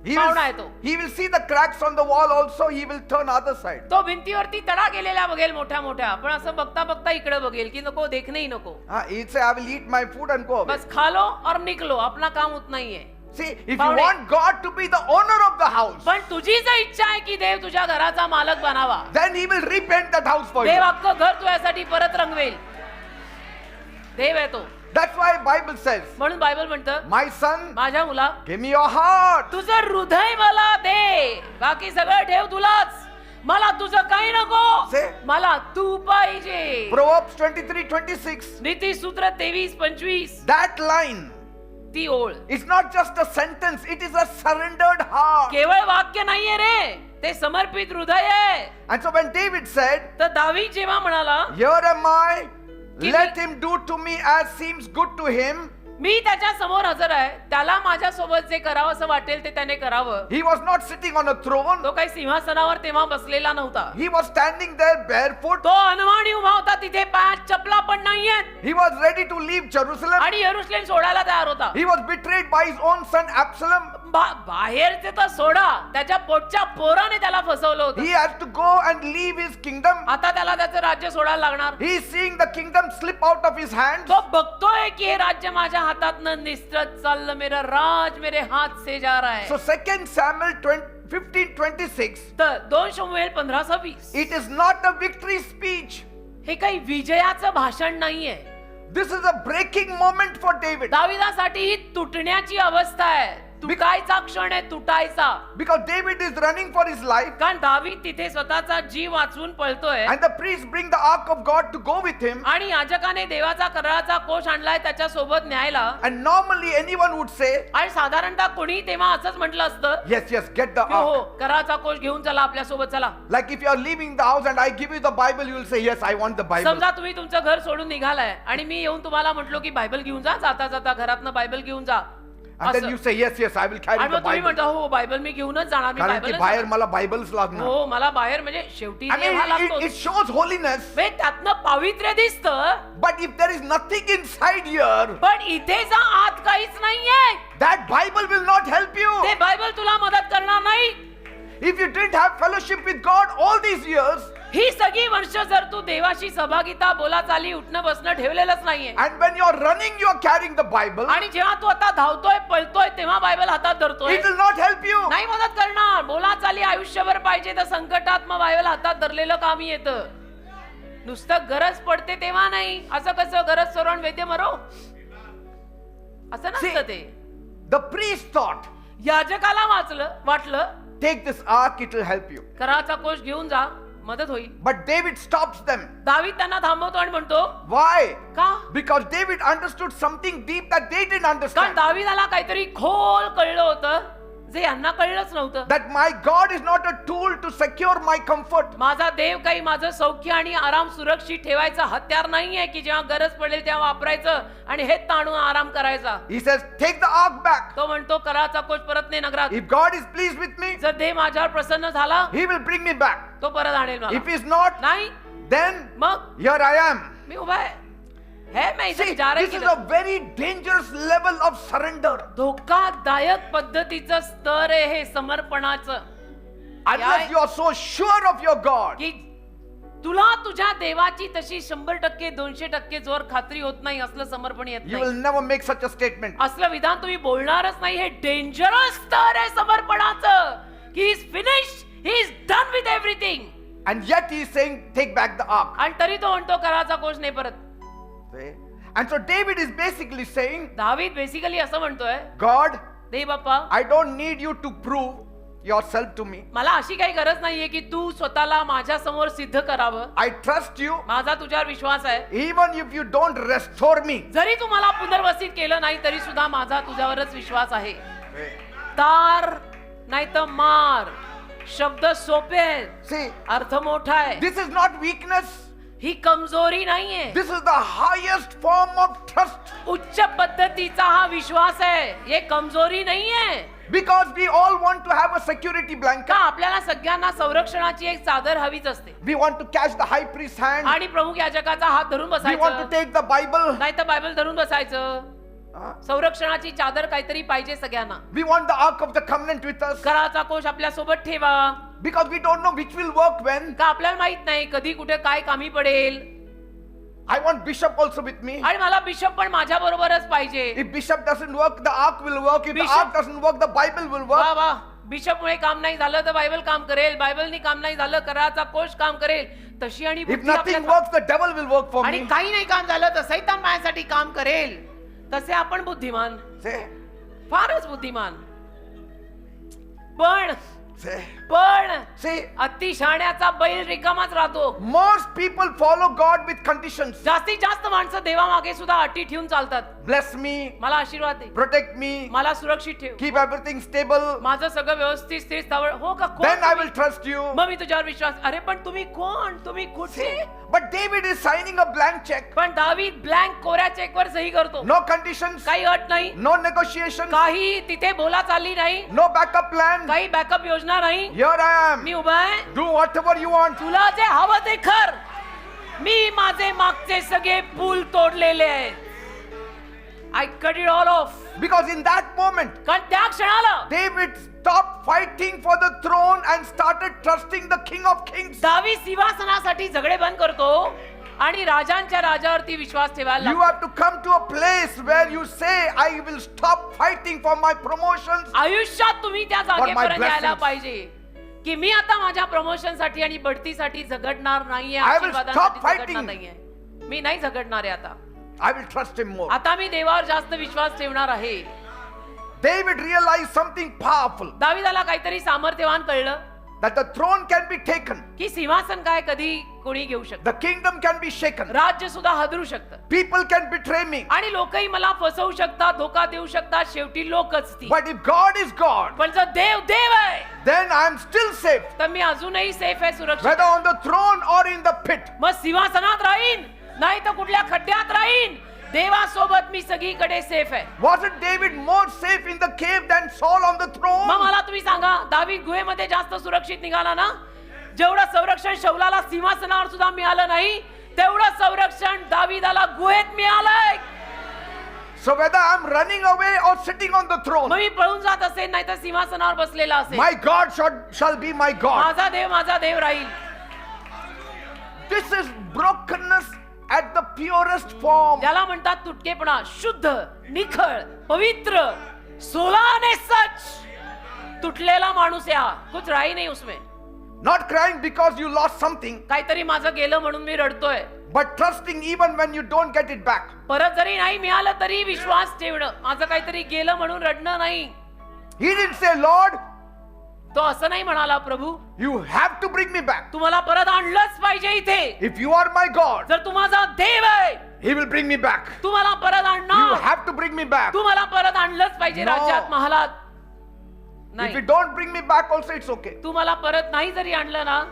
He पाहुणा आहे तो. he will see the cracks on the wall also. He will turn other side. तो भिंतीवरती तडा गेलेला बघेल मोठ्या मोठ्या, पण असं बघता बघता इकडे बघेल की नको देखणे ही नको. He'll say, I will eat my food and go away. बस खा लो और निकलो, अपना काम उतना ही है. See, if you पाहुणे. want God to be the owner of the house, पण तुझी जर इच्छा आहे की देव तुझ्या घराचा मालक बनावा, then He will repaint that house for Dev you. अख्खं घर तुझ्यासाठी परत रंगवेल. देव आहे तो. That's why Bible says, म्हणून बायबल म्हणतं, my son, माझ्या मुला give me your heart. तुझं हृदय मला दे, बाकी सगळं ठेव तुलाच. मला तुझं काही नको, Say. मला तू पाहिजे. Proverbs 23:26. नीतिसूत्र 23:25 That line ती ओळ is not just a sentence, it is a surrendered heart. केवळ वाक्य नाहीये रे, ते समर्पित हृदय आहे. And so when David said, तर दावीद जेव्हा म्हणाला, here am I, Give let me- him do to me as seems good to him, मी त्याच्या समोर हजर आहे, त्याला माझ्या सोबत जे करावं असं वाटेल ते त्याने करावं. he was not sitting on a throne. तो काही सिंहासनावर तेव्हा बसलेला नव्हता. He was standing there barefoot. तो अनवाणी उभा होता, तिथे पायात चपला पण नाहीयेत He was ready to leave Jerusalem. आणि यरुशलेम सोडायला तयार होता. He was betrayed by his own son Absalom. बाहेरचे तर सोडा, त्याच्या पोटच्या पोराने त्याला फसवलं होतं. He had to go and leave his kingdom. आता त्याला त्याचं राज्य सोडायला लागणार. He is seeing the kingdom slip out of his hands. तो बघतोय की हे राज्य माझ्या हातातनं निसटत चाललं, मेरा राज मेरे हाथ से जा रहा है. So 2 Samuel 15:26, तर 2 शमूएल 15:26 it is not a victory speech. हे काही विजयाचं भाषण नाहीये. This is a breaking moment for David. दाविदासाठी ही तुटण्याची अवस्था आहे. तुटायचा क्षण आहे, तुटायचा. Because David is running for his life. कारण दावीद तिथे स्वतःचा जीव वाचवून पळतोय And the priests bring the ark of God to go with him. आणि याजकाने देवाचा कराराचा कोष आणलाय त्याच्या सोबत न्यायला. And normally anyone would say, आणि साधारणतः कोणी तेव्हा असंच म्हटलं असतं yes, yes, get the की हो ark. कराराचा कोष घेऊन चला आपल्या सोबत चला. Like if you are leaving the house and I give you the Bible, you will say, yes, I want the Bible. समजा तुम्ही तुमचं घर सोडून निघालाय आणि मी येऊन तुम्हाला म्हटलो की बायबल घेऊन जा, जाता जाता घरातनं बायबल घेऊन जा. And then असं. you say, yes, yes, I will carry आणि the मग तुम्ही Bible. म्हणता हो बायबल मी घेऊनच जाणार, मी कारण की बायबलच बाहेर जाणार. मला बायबल्स लागणार. हो मला बाहेर म्हणजे शेवटी I mean, जेव्हा लागतो it shows holiness. म्हणजे त्यातनं पावित्र्य दिसतं, But if there is nothing inside here, पण इथे जा आत काहीच नाहीये. that Bible will not help you. ते बायबल तुला मदत करणार नाही. If you didn't have fellowship with God all these years, ही सगळी वर्ष जर तू देवाशी सहभागिता बोलाचाली उठणं बसणं ठेवलेलंच नाहीये and when you are running, you are carrying the Bible, आणि जेव्हा तू आता धावतोय पळतोय तेव्हा बायबल हातात धरतोय, it will not help you. नाही मदत करणार. बोलाचाली आयुष्यभर पाहिजे तर संकटात मग बायबल हातात धरलेलं कामी येतं. नुसतं गरज पडते तेव्हा नाही. असं कसं गरज सोडून वैद्य मरो, असं See, नसतं ते. the priest thought, याजकाला वाटलं take this ark, it will help you. कराचा कोष घेऊन जा, मदत होईल. But David stops them. दावीद त्यांना थांबवतो आणि म्हणतो Why? का? Because David understood something deep that they didn't कारण understand. दावीदाला काहीतरी खोल कळलं होतं जे यांना कळलंच नव्हतं. That my God is not a tool to secure my comfort. माझा देव काही माझं सौख्य आणि आराम सुरक्षित ठेवायचं हत्यार नाहीये की जेव्हा गरज पडेल तेव्हा वापरायचं आणि हे ताणून आराम करायचा. He says, take the ark back. तो म्हणतो कराचा कोष परत ने नगरात. If God is pleased with me, जर देव माझ्यावर प्रसन्न झाला He will bring me back. तो परत आणेल मला. If He is not, नाही then मग here I am. मी उभा आहे. है मैं इधर See, जा रही this is a very dangerous level of surrender. धोकादायक पद्धतीचं स्तर आहे हे समर्पणाचं. Unless you are so sure of your God, की तुला तुझ्या देवाची तशी 100% 200% जोर खात्री होत नाही असलं समर्पण येत you will नाही. never make such a statement. असलं विधान तुम्ही बोलणारच नाही. हे डेंजरस स्तर आहे समर्पणाचं की is finish, he is done with everything. And yet He is saying, take back the ark. आणि तरी तो म्हणतो कराचा कोष नाही परत. See? And so David is basically saying, दावीद बेसिकली असं म्हणतोय, God, they Bappa I don't need you to prove yourself to me. मला अशी काही गरज नाहीये की तू स्वतःला माझ्या समोर सिद्ध करावं. I trust you. माझा तुझ्यावर विश्वास आहे. Even if you don't restore me. जरी तू मला पुनर्वसित केलं नाही तरी सुद्धा माझा तुझ्यावरच विश्वास आहे. तार नाही तर मार, शब्द सोपे आहेत, See, अर्थ मोठा आहे. this is not weakness. ही कमजोरी नाहीये, This is the highest form of trust. उच्च पद्धतीचा हा विश्वास आहे. हे कमजोरी नाहीये. Because we all want to have a security का blanket. आपल्याला सगळ्यांना संरक्षणाची एक चादर हवीच असते We want to catch the high priest's hand. आणि प्रमुख याजकाचा हात धरून We want to बसायचं, take the Bible. नाही तर बायबल धरून बसायचं. संरक्षणाची चादर काहीतरी पाहिजे सगळ्यांना. We want the ark of the covenant with us. कराचा कोष आपल्या सोबत ठेवा. Because we don't know which will work when. का आपल्याला माहित नाही कधी कुठे काय कामी पडेल. I want bishop also with me. आणि मला बिशप पण माझ्या बरोबरच पाहिजे. If bishop doesn't work, the ark will work. If the Bishop- ark doesn't work, the Bible will वा work. वा, बिशपमुळे काम नाही झालं तर बायबल काम करेल, बायबलनी काम नाही झालं कराचा कोश काम करेल. तशी आणि If बुद्धी nothing आपल्याला- works, the devil will work for आणि me. काही नाही काम झालं तर सैतान माझ्यासाठी काम करेल. तसे आपण बुद्धिमान, Say, फारच बुद्धिमान. पण say, see, अतिशहाण्याचा बैल रिकामाच राहतो. most people follow God with conditions. जास्तीत जास्त माणसं देवामागे सुद्धा अटी ठेवून चालतात. Bless me, मला आशीर्वाद दे, protect me, मला सुरक्षित ठेव, keep everything stable. माझं सगळं व्यवस्थित स्थिर स्थावर हो का. कोण Then I तुम्ही? will trust you. मग मी तुझ्यावर विश्वास. अरे पण तुम्ही कोण, तुम्ही कुठे? See, but David is signing a blank check. पण दावीद ब्लँक कोऱ्या चेकवर सही करतो. No conditions, काही अट नाही, no negotiations, काही तिथे बोला चालली नाही, no backup plan. काही बॅकअप योजना नाही. Here I am. मी उभा आहे, Do whatever you want. तुला जे हवं ते कर. मी माझे मागचे सगळे पूल तोडलेले आहेत. I cut it all off. Because in that moment, कारण त्या क्षणाला David stopped fighting for the throne and started trusting the King of Kings. दावीद सिंहासनासाठी झगडे बंद करतो आणि राजांच्या राजावरती विश्वास ठेवायला You लागतो. have to come to a place where you say, I will stop fighting for my promotions. आयुष्यात तुम्ही त्या my जागेपर्यंत यायला blessings. पाहिजे की मी आता माझ्या प्रमोशन साठी आणि बढतीसाठी झगडणार नाहीये, I will आशीर्वादांसाठी stop झगडणार fighting. नाहीये. मी नाही झगडणार आहे आता. I will trust him more. आता मी देवावर जास्त विश्वास ठेवणार आहे. David realized something powerful, दाविदाला काहीतरी सामर्थ्यवान कळलं that the throne can be taken, की सिंहासन काय कधी कोणी घेऊ शकत, the kingdom can be shaken, राज्य सुद्धा हादरू शकतं people can betray me. आणि लोकही मला फसवू शकतात, धोका देऊ शकतात. शेवटी लोकच ती. But if God is God, पण जर देव देव आहे then I am still safe, तर मी अजूनही सेफ आहे, सुरक्षित. whether on the throne or in the pit. मग सिंहासनात राहीन नाही तर कुठल्या खड्ड्यात राहीन, देवासोबत मी सगळीकडे सेफ आहे. Wasn't David more safe in the cave than Saul on the मग throne? मला तुम्ही सांगा, दावीद गुहेमध्ये जास्त सुरक्षित निघाला ना? जेवढं संरक्षण शौलाला सिंहासनावर सुद्धा मिळालं नाही, तेवढं संरक्षण दावीदाला गुहेत मिळालंय. So whether I'm running away or sitting on the मग throne, मी पळून जात असेल नाही तर सिंहासनावर बसलेला असेल, my God shall be my God. माझा देव राहील. This is brokenness at the purest form. ज्याला म्हणतात तुटकेपणा, शुद्ध, निखळ, पवित्र, सोलाने सच तुटलेला माणूस या. कुछ राही नहीं उसमें. Not crying because you lost something, काहीतरी माझं गेलं म्हणून मी रडतोय, but trusting even when you don't get it back. परत जरी नाही मिळालं तरी विश्वास ठेवणं. माझं काहीतरी गेलं म्हणून रडणं नाही. He didn't say, Lord, तो असं नाही म्हणाला, प्रभू you have to bring me back. तू मला परत आणलंच पाहिजे इथे. If you are my God, जर तू माझा देव आहे, He will bring me back. तू मला परत You आणणार. have to bring me back. तू मला परत आणलंच पाहिजे No. राज्यात, महालात. If नाही, you don't bring me back also, it's okay. तू मला परत नाही जरी आणलं ना,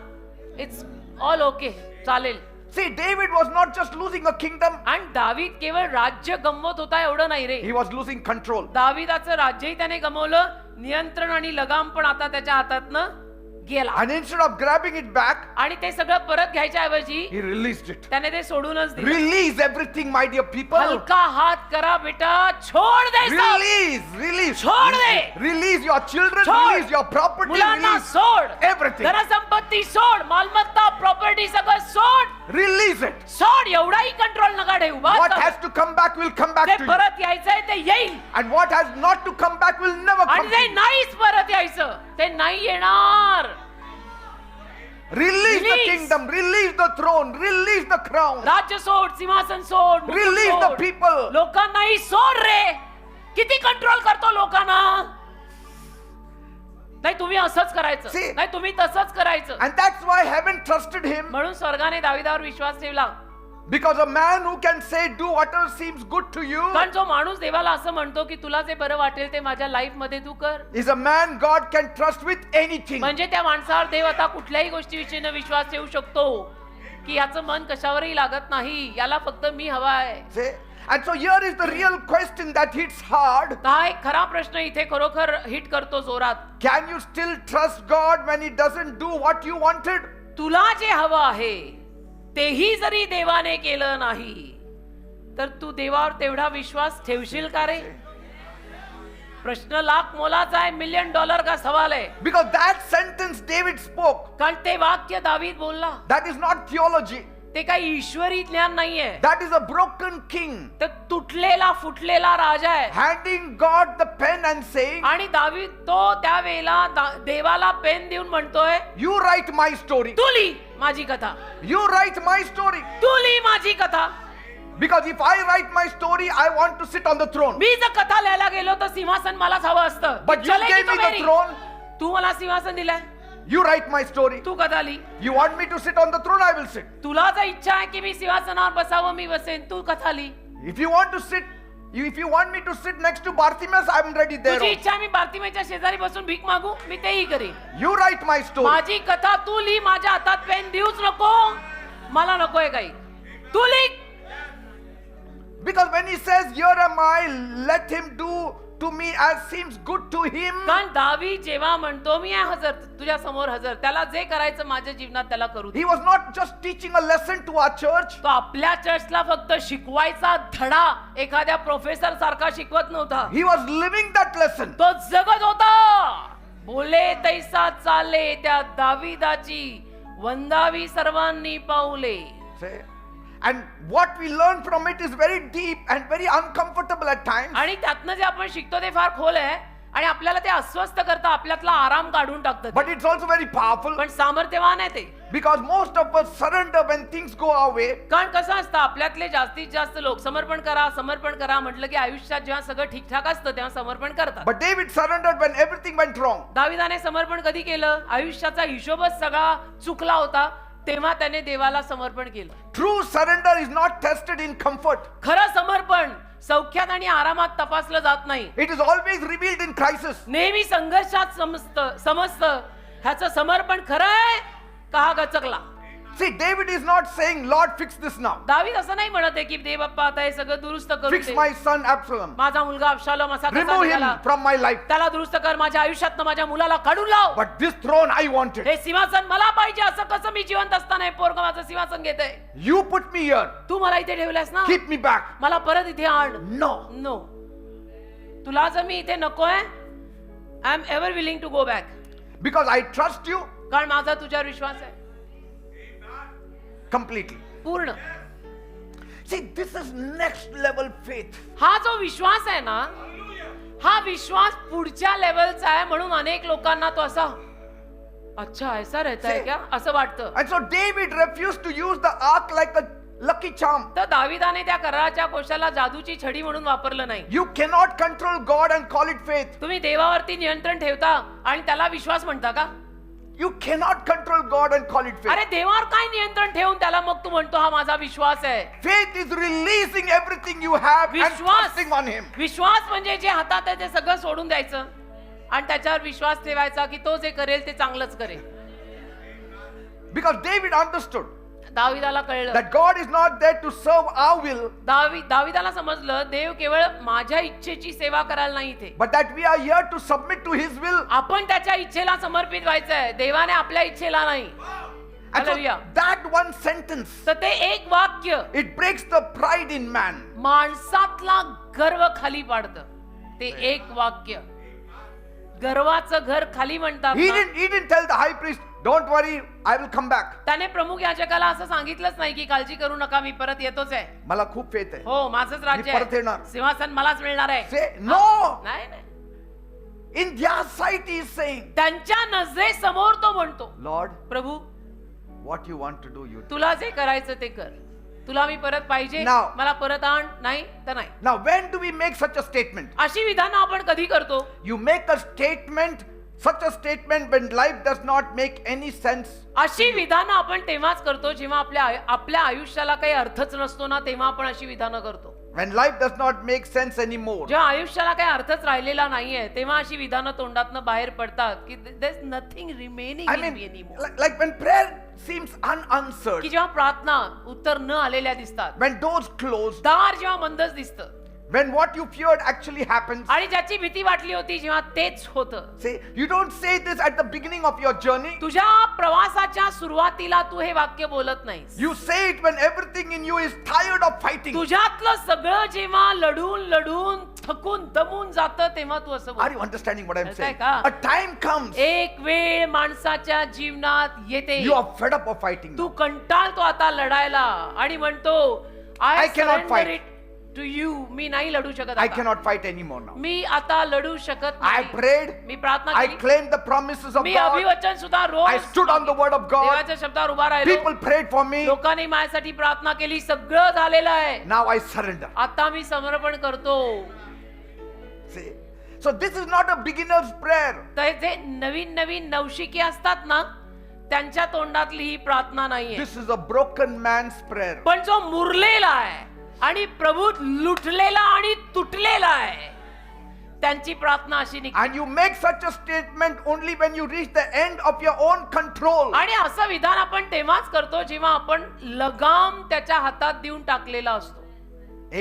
इट्स ऑल ओके, चालेल. See, David was not just losing a kingdom, आणि दावीद केवळ राज्य गमवत होता एवढं नाही रे. he was losing control. दावीदाचं राज्यही त्याने गमवलं, नियंत्रण आणि लगाम पण आता त्याच्या हातातनं गेला. And instead of grabbing it back, आणि ते सगळं परत घ्यायच्या ऐवजी he released it. त्याने ते सोडूनच दिलं. Release everything, my dear people. हलका हात करा बेटा, छोड़ दे सब. Release. छोड़ दे. Release your children, छोड़. release your property, मुलांना release सोड, everything. धनसंपत्ती सोड, मालमत्ता, प्रॉपर्टी सगळं सोड. Release it. सोड, एवढाही कंट्रोल नका ठेवू. बस What झालं. has to come back will come back ते to you. परत यायचंय ते येईल, And what has not to come back will never come आणि to ते you. नाहीच परत यायचं, ते नाही येणार. Release the Release. kingdom, release the throne, release the crown. राज्य सोड, सिंहासन सोड, मुकुट Release the सोड. people. लोकांनाही सोड रे. किती कंट्रोल करतो लोकांना. नाही तुम्ही असंच करायचं, See. नाही तुम्ही तसंच करायचं. And that's why heaven trusted him, म्हणून स्वर्गाने दाविदावर विश्वास ठेवला. because a man who can say, do whatever seems good to you, कारण जो माणूस देवाला असं म्हणतो की तुला जे बरं वाटेल ते माझ्या लाईफ मध्ये तू कर, is a man God can trust with anything. म्हणजे त्या माणसावर देव आता कुठल्याही गोष्टीविषयी विश्वास ठेवू शकतो की याचं मन कशावरही लागत नाही, याला फक्त मी हवा आहे. See? And so here is the real question that hits hard. हा एक खरा प्रश्न इथे खरोखर हिट करतो जोरात. Can you still trust God when He doesn't do what you wanted? तुला जे हवं आहे तेही जरी देवाने केलं नाही तर तू देवावर तेवढा विश्वास ठेवशील का रे? प्रश्न लाख मोलाचा आहे, $1 मिलियन का सवाल आहे. Because that sentence David spoke, कारण ते वाक्य दावीद बोलला that is not theology. ते काही ईश्वरी ज्ञान नाहीये. That is a broken king तर तुटलेला फुटलेला राजा आहे. handing God the pen and saying, आणि दावीद तो त्यावेळेला देवाला पेन देऊन म्हणतोय, you write my story. तू लिही माझी कथा, You write my story. तू लिही माझी कथा. Because if I write my story, I want to sit on the throne. मी जर कथा लिहायला गेलो तर सिंहासन मलाच हवं असतं. But you चलेगी gave तो me the मेरी. throne. तू मला सिंहासन दिलंय, You write my story. तू कथा लिही. You want me to sit on the throne, I will sit. तुला जर इच्छा आहे की मी सिंहासनावर बसावं, मी बसेन. तू कथा लिही. If you want to sit, if you want me to sit next to Bartimaeus, I am ready there. तुझी also. इच्छा आहे मी बार्तिमेच्या शेजारी बसून भीक मागू, मी तेही करेन. You write my story. माझी कथा तू लिही, माझ्या हातात पेन देऊच नको, मला नकोय काही. तू लिही. Because when he says, here am I, let him do to me as seems good to him. कारण दावीद जेव्हा म्हणतो मी आहे हजर, तुझ्या समोर हजर, त्याला जे करायचं माझ्या जीवनात त्याला करू दे. He was not just teaching a lesson to our church. तो आपल्या चर्चला फक्त शिकवायचा धडा एखाद्या प्रोफेसर सारखा शिकवत नव्हता. He was living that lesson. तो जगत होता. बोले तैसा चाले त्या दाविदाची वंदावी सर्वांनी पाऊले. Say, and what we learn from it is very deep and very uncomfortable at times. आणि त्यातनं जे आपण शिकतो ते फार खोल आहे आणि आपल्याला ते अस्वस्थ करतं, आपल्यातला आराम काढून टाकतं. But it's also very powerful. पण सामर्थ्यवान आहे ते. Because most of us surrender when things go our way. कारण कसं असतं, आपल्यातले जास्तीत जास्त लोक समर्पण करा समर्पण करा म्हटलं की आयुष्यात जेव्हा सगळं ठीकठाक असतं तेव्हा समर्पण करतात. But David surrendered when everything went wrong. दाविदाने समर्पण कधी केलं? आयुष्याचा हिशोबच सगळा चुकला होता तेव्हा त्याने देवाला समर्पण केलं. True surrender is not tested in comfort. खरं समर्पण सौख्यात आणि आरामात तपासलं जात नाही. It is always revealed in crisis. नेहमी संघर्षात समजतं ह्याचं समर्पण खरं आहे का हा गचकला. See, David is not saying, Lord, fix this now. दावीद असं नाही म्हणत आहे की देव बाप्पा आता हे सगळं दुरुस्त करू Fix they. my son Absalom. माझा मुलगा अबशालोम असा कसा Remove him निघाला, from my life. त्याला दुरुस्त कर, माझ्या आयुष्यातनं माझ्या मुलाला काढून लाव. But this throne I wanted. हे सिंहासन मला पाहिजे. असं कसं मी जिवंत असताना हे पोरगं माझं सिंहासन घेतंय. You put me here. तू मला इथे ठेवलंस ना, Keep me back. मला परत इथे आण. No. नो, तुला जर मी इथे नकोय, I am ever willing to go back. Because I trust you कारण माझा तुझ्यावर विश्वास आहे completely. पूर्ण. See, this is next level faith. हा जो विश्वास आहे ना, हा विश्वास पुढच्या लेवलचा आहे. म्हणून अनेक लोकांना तो असा अच्छा ऐसा रहता है क्या असं वाटतं. And so David refused to use the ark like a lucky charm. तर दाविदाने त्या कराराच्या कोशाला जादूची छडी म्हणून वापरलं नाही. You cannot control God and call it faith. तुम्ही देवावरती नियंत्रण ठेवता आणि त्याला विश्वास म्हणता का? You cannot control God and call it faith. अरे देवावर काय नियंत्रण ठेवून त्याला मग तू म्हणतो हा माझा विश्वास आहे. Faith is releasing everything you have and Vishwas trusting on Him. विश्वास म्हणजे जे हातात आहे ते सगळं सोडून द्यायचं आणि त्याच्यावर विश्वास ठेवायचा की तो जे करेल ते चांगलंच करेल. Because David understood दाविदाला कळलं, that God is not there to serve our will, दाविदाला समजलं देव केवळ माझ्या इच्छेची सेवा करायला नाही इथे, but that we are here to submit to His will. आपण त्याच्या इच्छेला समर्पित व्हायचंय, देवाने आपल्या इच्छेला नाही. And so Hallelujah. that one sentence, तर ते एक वाक्य it breaks the pride in man. माणसातला गर्व खाली पाडतं. ते एक वाक्य गर्वाचं घर खाली म्हणतात He ना. didn't tell the high priest, don't worry, I will come back. त्याने प्रमुख याजकाला असं सांगितलंच नाही की काळजी करू नका मी परत येतोच आहे. मला खूप faith आहे. हो माझंच राज्य मी परत येणार. आहे, सिंहासन मलाच मिळणार आहे. Say no. नाही नाही, In their sight he is saying, त्यांच्या नजरेसमोर तो म्हणतो Lord, Prabhu what you want to do, you do. तुला जे करायचं ते कर. तुला मी परत पाहिजे, Now. मला परत आण. नाही तर नाही. Now when do we make such a statement? अशी विधानं आपण कधी करतो? You make a statement, such a statement when life does not make any sense. अशी विधानं आपण तेव्हाच करतो जेव्हा आपल्या आयुष्याला काही अर्थच नसतो ना, तेव्हा आपण अशी विधानं करतो. When life does not make sense anymore. जेव्हा आयुष्याला काही अर्थच राहिलेला नाहीये तेव्हा अशी विधानं तोंडातनं बाहेर पडतात की there's nothing remaining I in mean, me anymore. like when prayer seems unanswered, की जेव्हा प्रार्थना उत्तर न आलेल्या दिसतात, when doors close, दार जेव्हा मंदच दिसतं when what you feared actually happens. आणि ज्याची भीती वाटली होती जेव्हा तेच होतं. Say, you don't say this at the beginning of your journey. तुझ्या प्रवासाच्या सुरुवातीला तू हे वाक्य बोलत नाहीस. You say it when everything in you is tired of fighting. तुझ्यातलं सगळं जेव्हा लढून लढून थकून दमून जातं तेव्हा तू असं Are बोल. you understanding what I'm कळतंय saying? का? A time comes, एक वेळ माणसाच्या जीवनात येते, you are fed up of fighting. तू कंटाळतो आता लढायला आणि म्हणतो I I cannot surrender fight. It to you. मी नाही लढू शकत I आता. cannot fight anymore now. मी आता लढू शकत I नाही. prayed, मी प्रार्थना I केली, claimed the promises of me God, अभिवचन सुद्धा रोज I stood on the word of God, देवाच्या शब्दावर उभा राहिलो. people prayed for me, लोकांनी माझ्यासाठी प्रार्थना केली, सगळं झालेलं आहे. now I surrender. आता मी समर्पण करतो. See? So this is not a beginner's prayer. तर जे नवीन नवीन नवशिके असतात ना, त्यांच्या तोंडातली ही प्रार्थना नाहीये. This is a broken man's prayer. पण जो मुरलेला आहे आणि प्रभू लुटलेला आणि तुटलेला आहे, त्यांची प्रार्थना अशी निघते. And you make such a statement only when you reach the end of your own control. आणि असं विधान आपण तेव्हाच करतो जेव्हा आपण लगाम त्याच्या हातात देऊन टाकलेला असतो.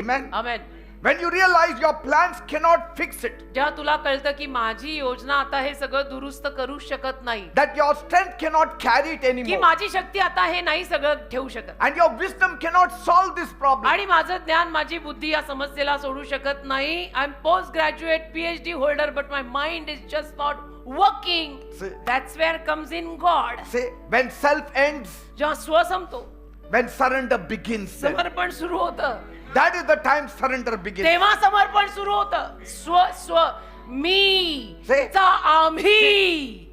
Amen. Amen. When you realize your plans cannot fix it, जेव्हा तुला कळतं की माझी योजना आता हे सगळं दुरुस्त करू शकत नाही, that your strength cannot carry it की anymore, माझी शक्ती आता हे नाही सगळं ठेवू शकत, and your wisdom cannot solve this problem, आणि माझं ज्ञान माझी बुद्धी या समस्येला सोडू शकत नाही. I am post graduate PhD holder but my mind is just not working. See. That's where comes in God. say when self ends, जेव्हा स्व संपतो, when surrender begins, then समर्पण सुरू होतं. that is the time surrender begins. तेव्हा समर्पण सुरू होतं. स्व स्व मी Say. चा आम्ही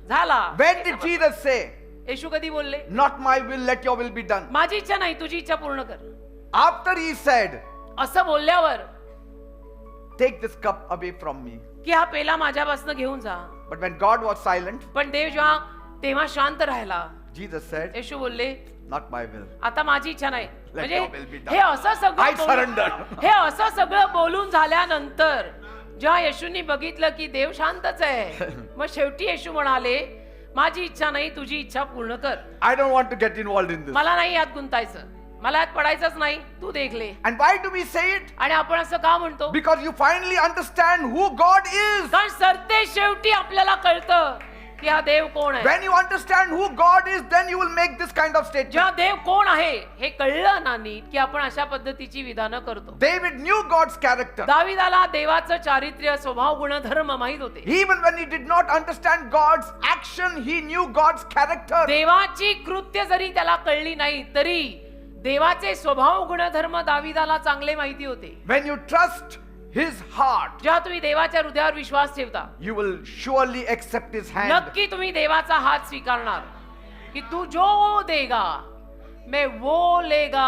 झाला. When did Jesus say, येशू कधी बोलले, not my will, let your will be done? माझी इच्छा नाही तुझी इच्छा पूर्ण कर. After he said, असं बोलल्यावर take this cup away from me. की हा पेला माझ्यापासून घेऊन जा. But when God was silent, पण देव जेव्हा तेव्हा शांत राहिला, Jesus said, येशू बोलले not my will. आता माझी इच्छा नाही. म्हणजे your will be done. हे असं I सगळं surrender. हे असं सगळं बोलून झाल्यानंतर जेव्हा येशूंनी बघितलं की देव शांतच आहे, मग शेवटी येशू म्हणाले, माझी इच्छा नाही तुझी इच्छा पूर्ण कर. I don't want to get involved in this. मला नाही यात गुंतायचं, मला यात पडायचंच नाही, तू देखले. And why do we say it? आणि आपण असं का म्हणतो? Because you finally understand who God is. कारण सरते शेवटी आपल्याला कळतं की हा देव कोण आहे. When you understand who God is, then you will make this kind of statement. जेव्हा देव कोण आहे हे कळलं ना नीट, की आपण अशा पद्धतीची विधानं करतो. David knew God's character. दाविदाला देवाचं चारित्र्य, स्वभाव, गुणधर्म माहित होते. Even when he did not understand God's action, he knew God's character. देवाची कृत्य जरी त्याला कळली नाही तरी देवाचे स्वभाव गुणधर्म दाविदाला चांगले माहिती होते. When you trust his heart, जेव्हा तुम्ही देवाच्या हृदयावर विश्वास ठेवता, you will surely accept his hand. नक्की तुम्ही देवाचा हात स्वीकारणार. की तू जो देगा मैं वो लेगा,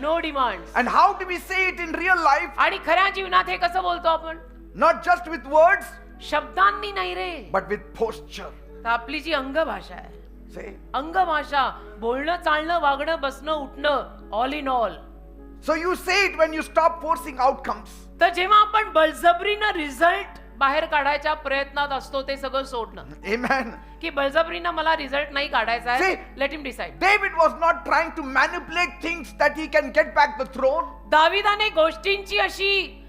no demands. And how do we say it in real life? आणि खऱ्या जीवनात हे कसं बोलतो आपण? Not just with words, शब्दांनी नाही रे, but with posture. तर आपली जी अंगभाषा आहे, Say. अंगभाषा, बोलणं, चालणं, वागणं, बसणं, उठणं, all in all. So you say it when you stop forcing outcomes. तर जेव्हा आपण बळजबरीनं रिझल्ट बाहेर काढायच्या प्रयत्नात असतो, ते सगळं सोडणं. Amen. की बळजबरीनं मला रिझल्ट नाही काढायचा आहे, See. Let him decide. David was not trying to manipulate things that he can get back the throne. दाविदाने गोष्टींची अशी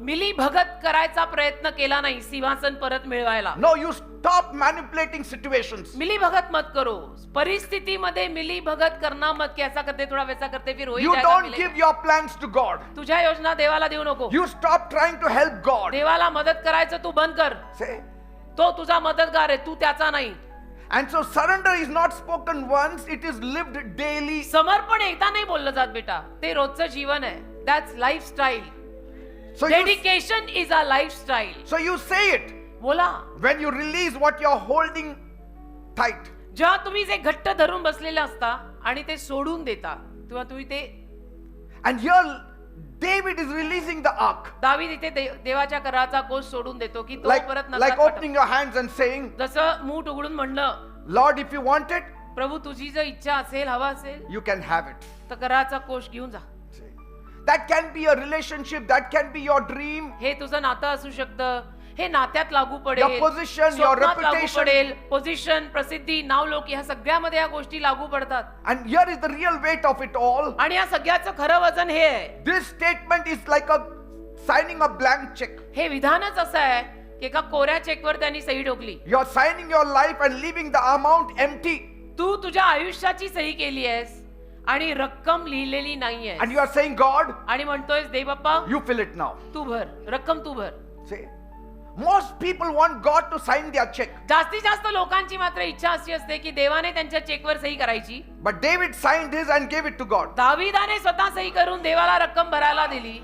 मिली भगत करायचा प्रयत्न केला नाही सिंहासन परत मिळवायला. No, you stop manipulating situations. मिली भगत मत करो. परिस्थितीमध्ये मिली भगत करना मत की ऐसा करते थोड़ा वैसा करते फिर होई You जाएगा don't मिलेगा. give your plans to God. तुझ्या योजना देवाला देऊ नको. You stop trying to help God. देवाला मदत करायचं तू बंद कर. Say. तो तुझा मदतगार आहे, तू त्याचा नाही. And so surrender is not spoken once, it is lived daily. समर्पण एकदा नाही बोललं जात बेटा, ते रोजचं जीवन आहे. That's lifestyle. So you, dedication is a lifestyle. so you say it बोला. when you release what you're holding tight. जेव्हा तुम्ही जे घट्ट धरून बसलेले असता आणि ते सोडून देता, तेव्हा तुम्ही ते. And here David is releasing the ark. दावीद इथे देवाच्या कराचा कोष सोडून देतो की तो Like, परत like नरकात opening your hands and saying, पाठव. जसं मूठ उघडून म्हणणं, Lord, if you want it, प्रभू तुझी जर इच्छा असेल, हवा असेल, you can have it. तर कराचा कोष घेऊन जा. That can be a relationship, that can be your dream. हे तुझं नातं असू शकतं, हे नात्यात लागू पडेल, Your position, your स्वप्नात लागू reputation. पडेल, पोझिशन, प्रसिद्धी, नावलौकिक, ह्या सगळ्यामध्ये या गोष्टी लागू पडतात. And here is the real weight of it all. आणि या सगळ्याचं खरं वजन हे आहे. This statement is like a signing a blank check. हे विधानच असं आहे की एका कोऱ्या चेकवर त्यांनी सही ठोकली. You're signing your life and leaving the amount empty. तू तुझ्या आयुष्याची सही केली आहेस आणि रक्कम लिहिलेली नाहीये And you are saying, God, आणि म्हणतोय दे बाप्पा you fill it now. तू भर रक्कम तू भर. See? Most people want God to sign their check. जास्तीत जास्त लोकांची मात्र इच्छा अशी असते की देवाने त्यांच्या चेकवर सही करायची. But David signed his and gave it to God. दाविदाने स्वतः सही करून देवाला रक्कम भरायला दिली.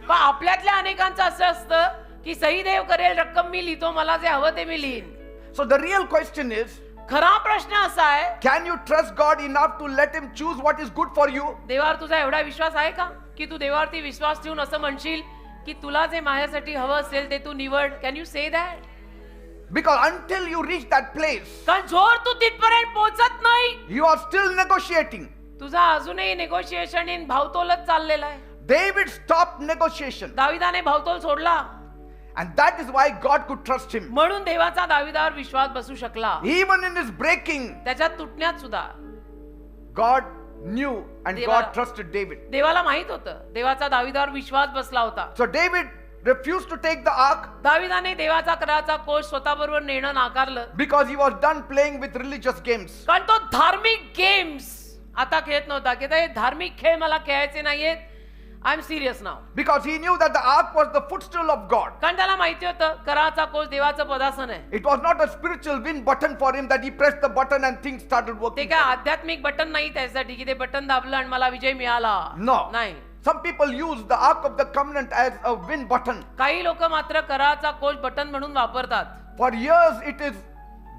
पण आपल्यातल्या अनेकांचं असं असतं की सही देव करेल, रक्कम मी लिहितो, मला जे हवं ते मी लिहीन. So the real question is, खरा प्रश्न असा आहे, can you trust God enough to let him choose what is good for you? देवावर तुझा एवढा विश्वास आहे का की तू देवावरती विश्वास ठेवून असं म्हणशील की तुला जे माझ्यासाठी हवं असेल ते तू निवड. Can you say that? Because until you reach that place, कारण जोर तू तिथपर्यंत पोहोचत नाही, you are still negotiating. तुझा अजूनही नेगोशिएशन इन भावतोलच चाललेला आहे. David stopped negotiation. दाविदाने भावतोल सोडला, And that is why God could trust him. म्हणून देवाचा दाविदावर विश्वास बसू शकला. Even in his breaking, त्याच्यात तुटण्यात सुद्धा God knew and देवा- God trusted David. देवाला माहित होतं, देवाचा दाविदावर विश्वास बसला होता. So David refused to take the ark दाविदाने देवाचा कराचा कोष स्वतःबरोबर नेणं नाकारलं, because he was done playing with religious games. कारण तो धार्मिक गेम्स आता खेळत नव्हता की ते धार्मिक खेळ मला खेळायचे नाहीयेत. I am serious now. Because he knew that the ark was the footstool of God. कारण त्याला माहिती होतं कराचा कोष देवाचं पदासन आहे. It was not a spiritual win button for him that he pressed the button and things started ते working. काय आध्यात्मिक बटन नाही त्यासाठी की ते बटन दाबलं आणि मला विजय मिळाला. No. नाही. Some people use the ark of the covenant as a win button. काही लोक मात्र कराचा कोष बटन म्हणून वापरतात. For years it is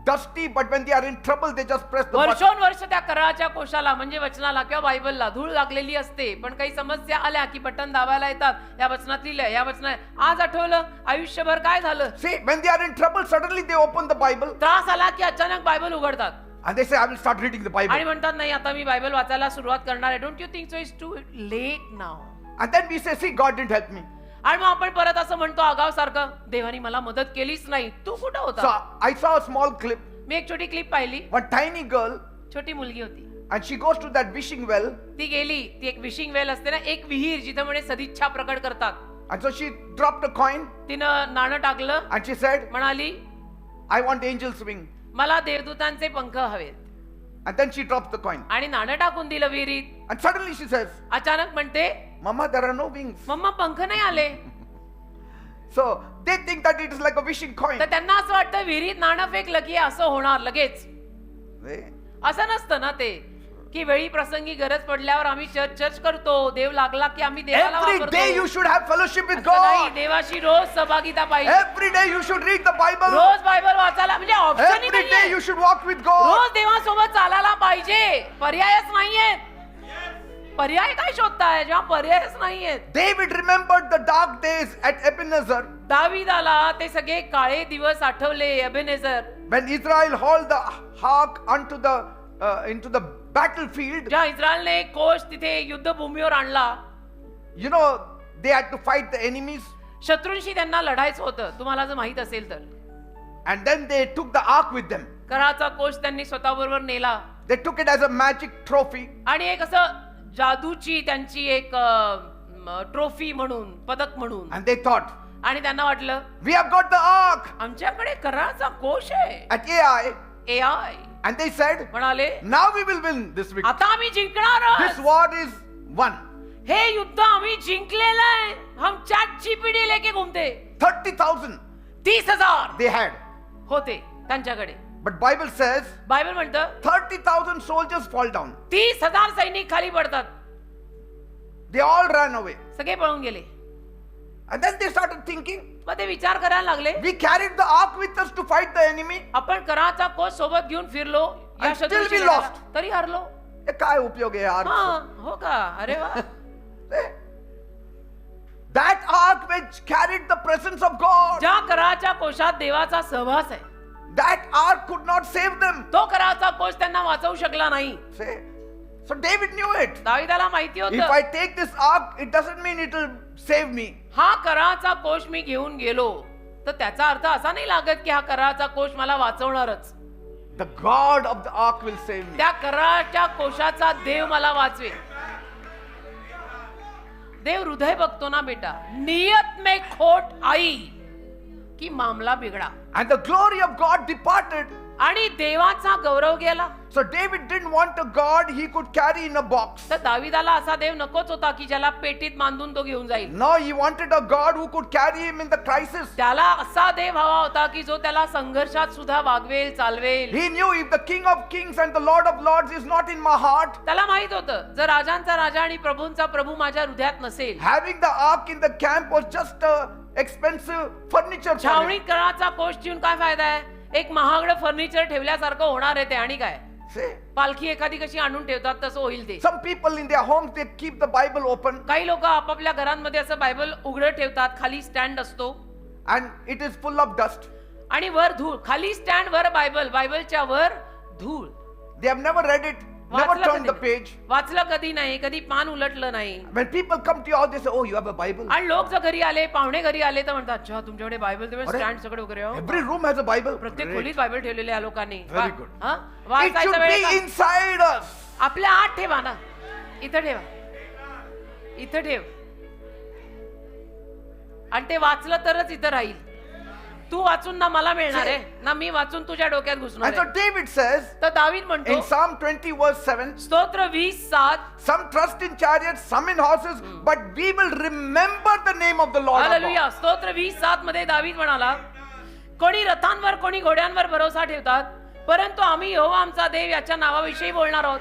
dusty, but when they are in trouble, they just press the button. वर्षोनवर्ष त्या कराच्या कोशाला म्हणजे वचनाला किंवा बायबलला धूळ लागलेली असते, पण काही समस्या आल्या की बटन दाबायला येतात. या वचनात लिहिलंय, या वचनात आज आठवलं आयुष्यभर काय झालं. See, when they are in trouble, suddenly they open the Bible त्रास आला की अचानक बायबल उघडतात and they say, I will start reading the आणि Bible. म्हणतात नाही आता मी बायबल वाचायला सुरुवात करणार आहे. Don't you think so it's too late now? And then we say, see, God didn't help me. आणि मग आपण परत असं म्हणतो आगाव सारखं, देवानी मला मदत केलीच नाही, तू कुठं So होता? I saw a small clip, मी एक छोटी क्लिप पाहिली. one tiny girl, छोटी मुलगी होती, and she goes to that wishing well, ती गेली, ती एक विशिंग वेल असते ना, एक विहीर जिथे म्हणे सदिच्छा प्रकट करतात. and so she dropped a coin तिनं नाणं टाकलं, and she said, म्हणाली I want angel's wing. मला देवदूतांचे पंख हवेत, And then she drops the coin. आणि नाणं टाकून दिलं विहिरीत. And suddenly she says, अचानक म्हणते Mama, there are no wings. मम्मा पंख नाही आले. So they think that it is like a wishing coin. तर त्यांना असं वाटतं विहिरीत नाणं फेकलं की असं होणार लगेच. See? असं नसतं ना ते की वेळी प्रसंगी गरज पडल्यावर आम्ही चर्च करतो, देव लागला की आम्ही देवाला Every वापरतो. day you should have fellowship with असं नाही, God. देवाशी रोज सहभागिता पाहिजे. Every day you should read the Bible. रोज बायबल वाचायला म्हणजे ऑप्शनही Every day नाहीये. you should walk with God. रोज देवासोबत चालायला पाहिजे, पर्यायच नाहीये. पर्याय काय शोधताय जेव्हा पर्यायच नाहीये? David remembered the dark days at Ebenezer दाविदाला ते सगळे काळे दिवस Athawale. एबेनेझर, when Israel hauled the ark into the battlefield. ज्या इस्रायलने कोष तिथे युद्धभूमीवर आणला, You know, they had to fight the enemies, शत्रूंशी त्यांना लढायचं होतं, तुम्हाला जर माहित असेल तर. and then they took the ark with them. कराचा कोष त्यांनी स्वतःबरोबर नेला They took it as a magic trophy. आणि एक असं जादूची त्यांची एक ट्रॉफी म्हणून, पदक म्हणून. And they thought, आणि त्यांना वाटलं we have got the ark आमच्याकडे कराचा कोष आहे. at Ai. AI And they said, म्हणाले now we will win this victory. आता आम्ही जिंकणार. This war is won. हे युद्ध आम्ही जिंकलेलं आहे. हम चॅट जीपीटी लेके घुमते. 30,000 30,000 they had. होते त्यांच्याकडे. But Bible says बायबल म्हणतं 30,000 soldiers fall down. 30,000 सैनिक खाली पडतात. They all ran away. सगळे पळून गेले. And then they started thinking, मग ते विचार करायला लागले, we carried the ark with us to fight the enemy. आपण कराचा कोष सोबत घेऊन फिरलो, या And still शत्रूशी we लढायला, lost. तरी हरलो. हे काय उपयोग आहे यार? हा, हो का? अरे वा. That ark which carried the presence of God, ज्या कराच्या कोशात देवाचा सहवास आहे, that ark could not save them. तो कराचा कोष त्यांना वाचवू शकला नाही. See? So David knew it. दाविदाला माहिती If होतं, I take this ark, it doesn't mean it will save me. हा कराचा कोष मी घेऊन गेलो तर त्याचा अर्थ असा नाही लागत की हा कराचा कोष मला वाचवणारच. The God of the ark will save me. त्या कराच्या कोशाचा देव मला वाचवे. देव हृदय बघतो ना बेटा. नियत में खोट आई की मामला बिगड़ा. And the glory of God departed आणि देवाचा गौरव गेला. So David didn't want a God he could carry in a box. तर दाविदाला असा देव नकोच होता की ज्याला पेटीत बांधून तो घेऊन जाईल. No, he wanted a God who could carry him in the crisis. त्याला असा देव हवा होता की जो त्याला संघर्षात सुद्धा वागवेल, चालवेल. He knew if the King of Kings and the Lord of Lords is not in my heart, त्याला माहित होतं जर राजांचा राजा आणि प्रभूंचा प्रभू माझ्या हृदयात नसेल, having the ark in the camp was just a expensive furniture for छावणीत him. कराचा कोष ठेवून काय फायदा आहे? एक महागडं फर्निचर ठेवल्यासारखं होणार आहे ते. आणि काय See, पालखी एखादी कशी आणून ठेवतात तसं होईल ते. some people in their homes they keep the Bible open काही लोक आपापल्या घरांमध्ये असं बायबल उघडं ठेवतात, खाली स्टँड असतो and it is full of dust. आणि वर धूळ. खाली स्टँड वर बायबल, बायबलच्या वर धूळ. They have never read it, never वाचलं turned the कधी page. नाही. वाचलं कधी नाही, कधी पान उलटलं नाही. When people come to your house, they say, "Oh, you have a Bible." आणि लोक जर घरी आले, पाहुणे घरी आले तर म्हणतात, अच्छा तुमच्याकडे बायबल, तेव्हा अरे, स्टँड सगळे वगैरे हो. Every room has a Bible. प्रत्येक Great. खोलीत बायबल ठेवलेले या लोकांनी. Very good. हा? It वाचायचा should वेळ be का? inside us. आपल्या आत ठेवा ना. इथं ठेवा, इथं ठेव. आणि ते वाचलं तरच इथं राहील. तू वाचून ना मला मिळणार आहे ना, मी वाचून तुझ्या डोक्यात घुसणार And so आहे. David says तर दावीद म्हणतो in Psalm 20 verse 7, स्तोत्र 20:7, some trust in chariots, some in horses, but we will remember the name of the Lord our God. Hallelujah. स्तोत्र 20:7 मध्ये दावीद म्हणाला, कोणी रथांवर कोणी घोड्यांवर भरोसा ठेवतात, परंतु आम्ही यहोवा आमचा देव याच्या नावाविषयी बोलणार आहोत.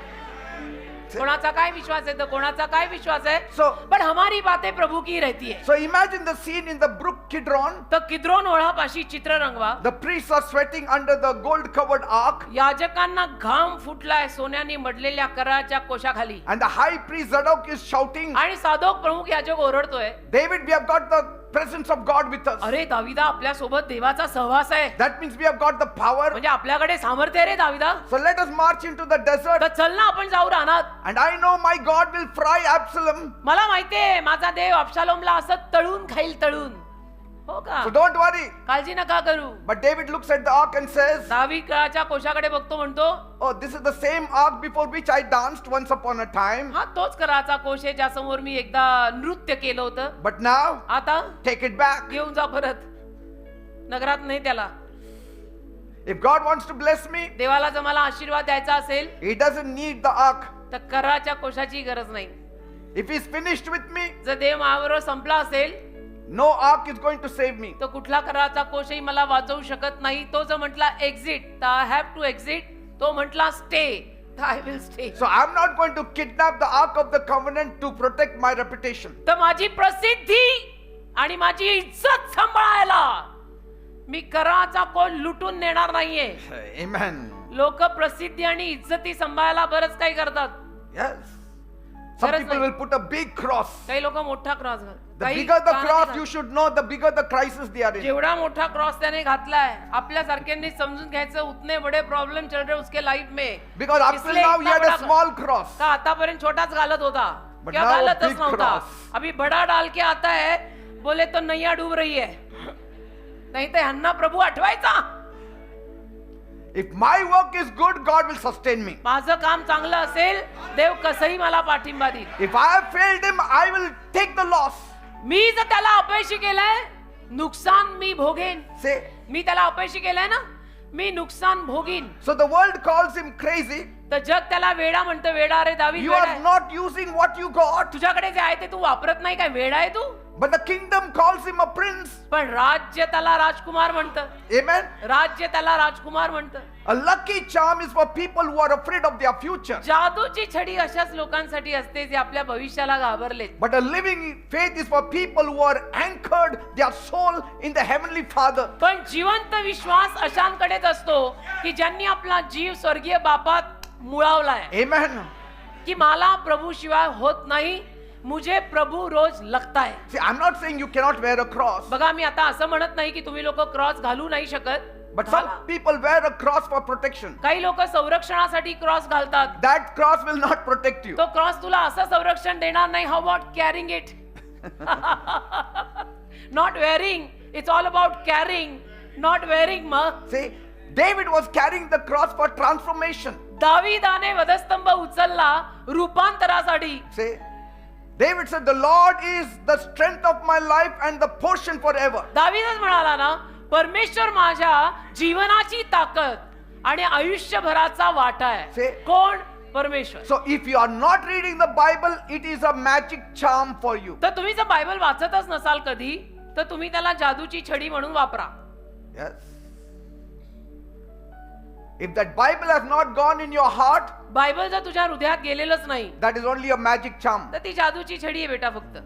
कोणाचा काय विश्वास आहे तर कोणाचा काय विश्वास आहे, So, पण हमारी बातें प्रभु की रहती है. so imagine the scene in the brook Kidron. तर किद्रोन ओढापाशी चित्र रंगवा. The priests are sweating under the gold covered ark, याजकांना घाम फुटलाय सोन्याने मडलेल्या कराच्या कोशाखाली. and the high priest Zadok is shouting, आणि साधोक प्रमुख याजक ओरडतोय, David, we have got the presence of God with us. अरे दाविदा आपल्या सोबत देवाचा सहवास आहे. That means we have got the power. म्हणजे आपल्याकडे सामर्थ्य आहे रे दाविदा. So let us march into the desert. तर चल ना आपण जाऊ रानात. And I know my God will fry Absalom. मला माहितीये माझा देव अबशालोमला असं तळून खाईल, तळून. हो का? So don't worry. काळजी नका करू. But David looks at the ark and says, दावीद काळाच्या कोशाकडे बघतो, म्हणतो, oh, this is the same ark before which I danced once upon a time. हा तोच कराचा कोश आहे ज्यासमोर मी एकदा नृत्य केलं होतं. But now, आता take it back. घेऊन जा परत. नगरात नाही त्याला. If God wants to bless me, देवाला जर मला आशीर्वाद द्यायचा असेल He doesn't need the ark. तर कराच्या कोशाची गरज नाही. If He's finished with me, जर देव माझ्याबरोबर संपला असेल no ark is going to save me. तो कुठला कराचा कोशही मला वाचवू शकत नाही. तो जर म्हटला एक्झिट तर आय हॅव टू एक्झिट, तो म्हटला स्टे तर I will stay. So I'm not going to kidnap the ark of the covenant to protect my reputation. तर माझी प्रसिद्धी आणि माझी इज्जत सांभाळायला मी कराचा कोण लुटून नेणार नाहीये. Amen. लोक प्रसिद्धी आणि इज्जती सांभाळायला बरंच काही करतात. Yes. Some Garaज people नाही. will put a big cross. काही लोक मोठा क्रॉस घालतात. The काही bigger the का नाही cross, घालत. you should know, the bigger the crisis they are in. जेवढा मोठा क्रॉस त्याने घातलाय आपल्या सारख्यांनी समजून घ्यायचं, उतने बडे प्रॉब्लेम चल रहे उसके लाइफ में. Because up till इसलिए now he इतना had a बड़ा- small cross. का आतापर्यंत छोटाच घालत होता, But क्या now a घालतच big नव्हता. cross. अभी बड़ा डाल के आता है, बोले तो नैया डूब रही है. नाही तर ह्यांना प्रभू आठवायचा. If my work is good, God will sustain me. माझं काम चांगलं असेल, देव कसंही मला पाठिंबा देईल. If I have failed him, I will take the loss. मी जर त्याला अपयशी केलंय, नुकसान मी भोगेन. Say, मी त्याला अपयशी केलंय ना, मी नुकसान भोगीन. so the world calls him crazy. तर जग त्याला वेडा म्हणतं. वेडा रे दावीद, You वेडा are आहे. not using what you got. तुझ्याकडे जे आहे ते तू वापरत नाही काय? वेडा आहे तू. But the kingdom calls him a prince. पण राज्य त्याला राजकुमार म्हणतं. Amen. राज्य त्याला राजकुमार म्हणतं. A lucky charm is for people who are afraid of their future. जादूची छडी अशाच लोकांसाठी असते जे आपल्या भविष्याला घाबरले. But a living faith is for people who are anchored their soul in the heavenly Father. पण जिवंत विश्वास अशांकडेच असतो की ज्यांनी आपला जीव स्वर्गीय बापात मुळावलाय. Amen. की मला प्रभू शिवाय होत नाही, मुझे प्रभू रोज लगता है. See, I'm not saying you cannot wear a cross. बघा मी आता असं म्हणत नाही की तुम्ही लोक क्रॉस घालू नाही शकत. But some घाला. people wear a cross for protection. काही लोक संरक्षणासाठी क्रॉस घालतात. That cross will not protect you. तो क्रॉस तुला असं संरक्षण देणार नाही. How about carrying it? Not wearing. It's all about carrying, not wearing. मग See, David was carrying the cross for transformation. दाविदाने वधस्तंभ उचलला रूपांतरासाठी. See, David said, the Lord is the strength of my life and the portion forever. दाविदच म्हणाला ना, परमेश्वर माझ्या जीवनाची ताकद आणि आयुष्यभराचा वाटा आहे. Say. कोण? परमेश्वर. So if you are not reading the Bible, it is a magic charm for you. तर तुम्ही जर बायबल वाचतच नसाल कधी, तर तुम्ही त्याला जादूची छडी म्हणून वापरा. Yes. If that Bible has not gone in your heart, Bible जर तुझ्या हृदयात गेलेलंच नाही, that is only a magic charm. तर ती जादूची छडी आहे बेटा फक्त.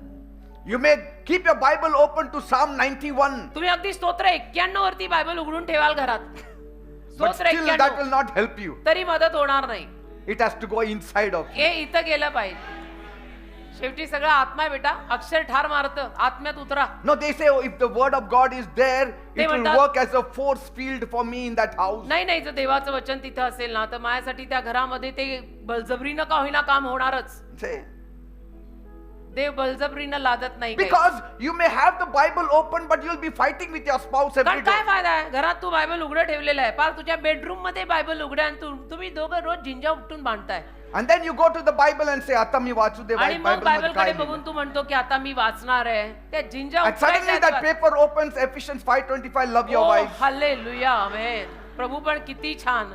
You may keep your Bible open to Psalm 91, तुम्ही अगदी स्तोत्र 91 वरती बायबल उघडून ठेवाल घरात, but स्तोत्र still that will 91, not help you. तरी मदत होणार नाही. It has to go inside of you. हे इथं गेलं पाहिजे. शेवटी सगळं आत्मा आहे बेटा. अक्षर ठार मारतं, आत्म्यात उतरा. No, they say, oh, if the word of God is there, They it will म्हणतात- work as a force field for me in that house. नाही नाही, जर देवाचं वचन तिथं असेल ना, तर माझ्यासाठी त्या घरामध्ये ते बळजबरीनं का होईना काम होणारच. Say, देव बळजबरीनं लादत नाही काही. because you may have the Bible open, but you'll be fighting with your spouse every कारण काय day. फायदा आहे? घरात तू बायबल उघडं ठेवलेलं आहे, पार तुझ्या बेडरूम मध्ये बायबल उघडं आहे, आणि तुम्ही दोघं रोज झिंजा उपटून बांधताय. And then you go to the Bible and say, आता मी वाचू दे आणि मग Bible बायबल मध्ये कडे काय बघून लिहिलंय? तू म्हणतो की आता मी वाचणार आहे. त्या झिंजा And suddenly that paper opens, Ephesians 5:25, love your wife. Hallelujah, आमेन. प्रभू पण किती छान.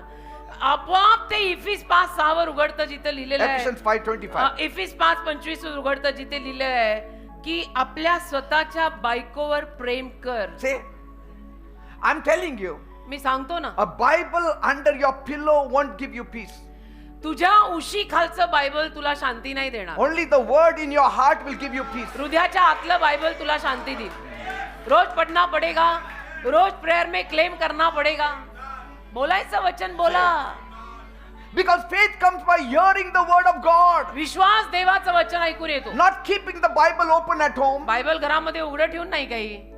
आपोआप ते इफिस 5:6 वर उघडतं जिथे लिहिलेलं आहे. Ephesians 5:25. इफिस 5:25 वर उघडतं जिथे लिहिलं आहे की आपल्या स्वतःच्या बायकोवर प्रेम कर. Say, I'm telling you, मी सांगतो ना, a Bible under your pillow won't give you peace. तुझ्या उशी खालचं बायबल तुला शांती नाही देणार. Only the word in your heart will give you peace. हृदयाच्या आतलं बायबल तुला शांती देईल. रोज पढ़ना पड़ेगा, रोज प्रेयर में क्लेम करना पड़ेगा. बोलायचं वचन बोला. Because faith comes by hearing the word of God, विश्वास देवाचं वचन ऐकून येतो. not keeping the Bible open at home. Bible घरामध्ये उघडं ठेवून नाही काही.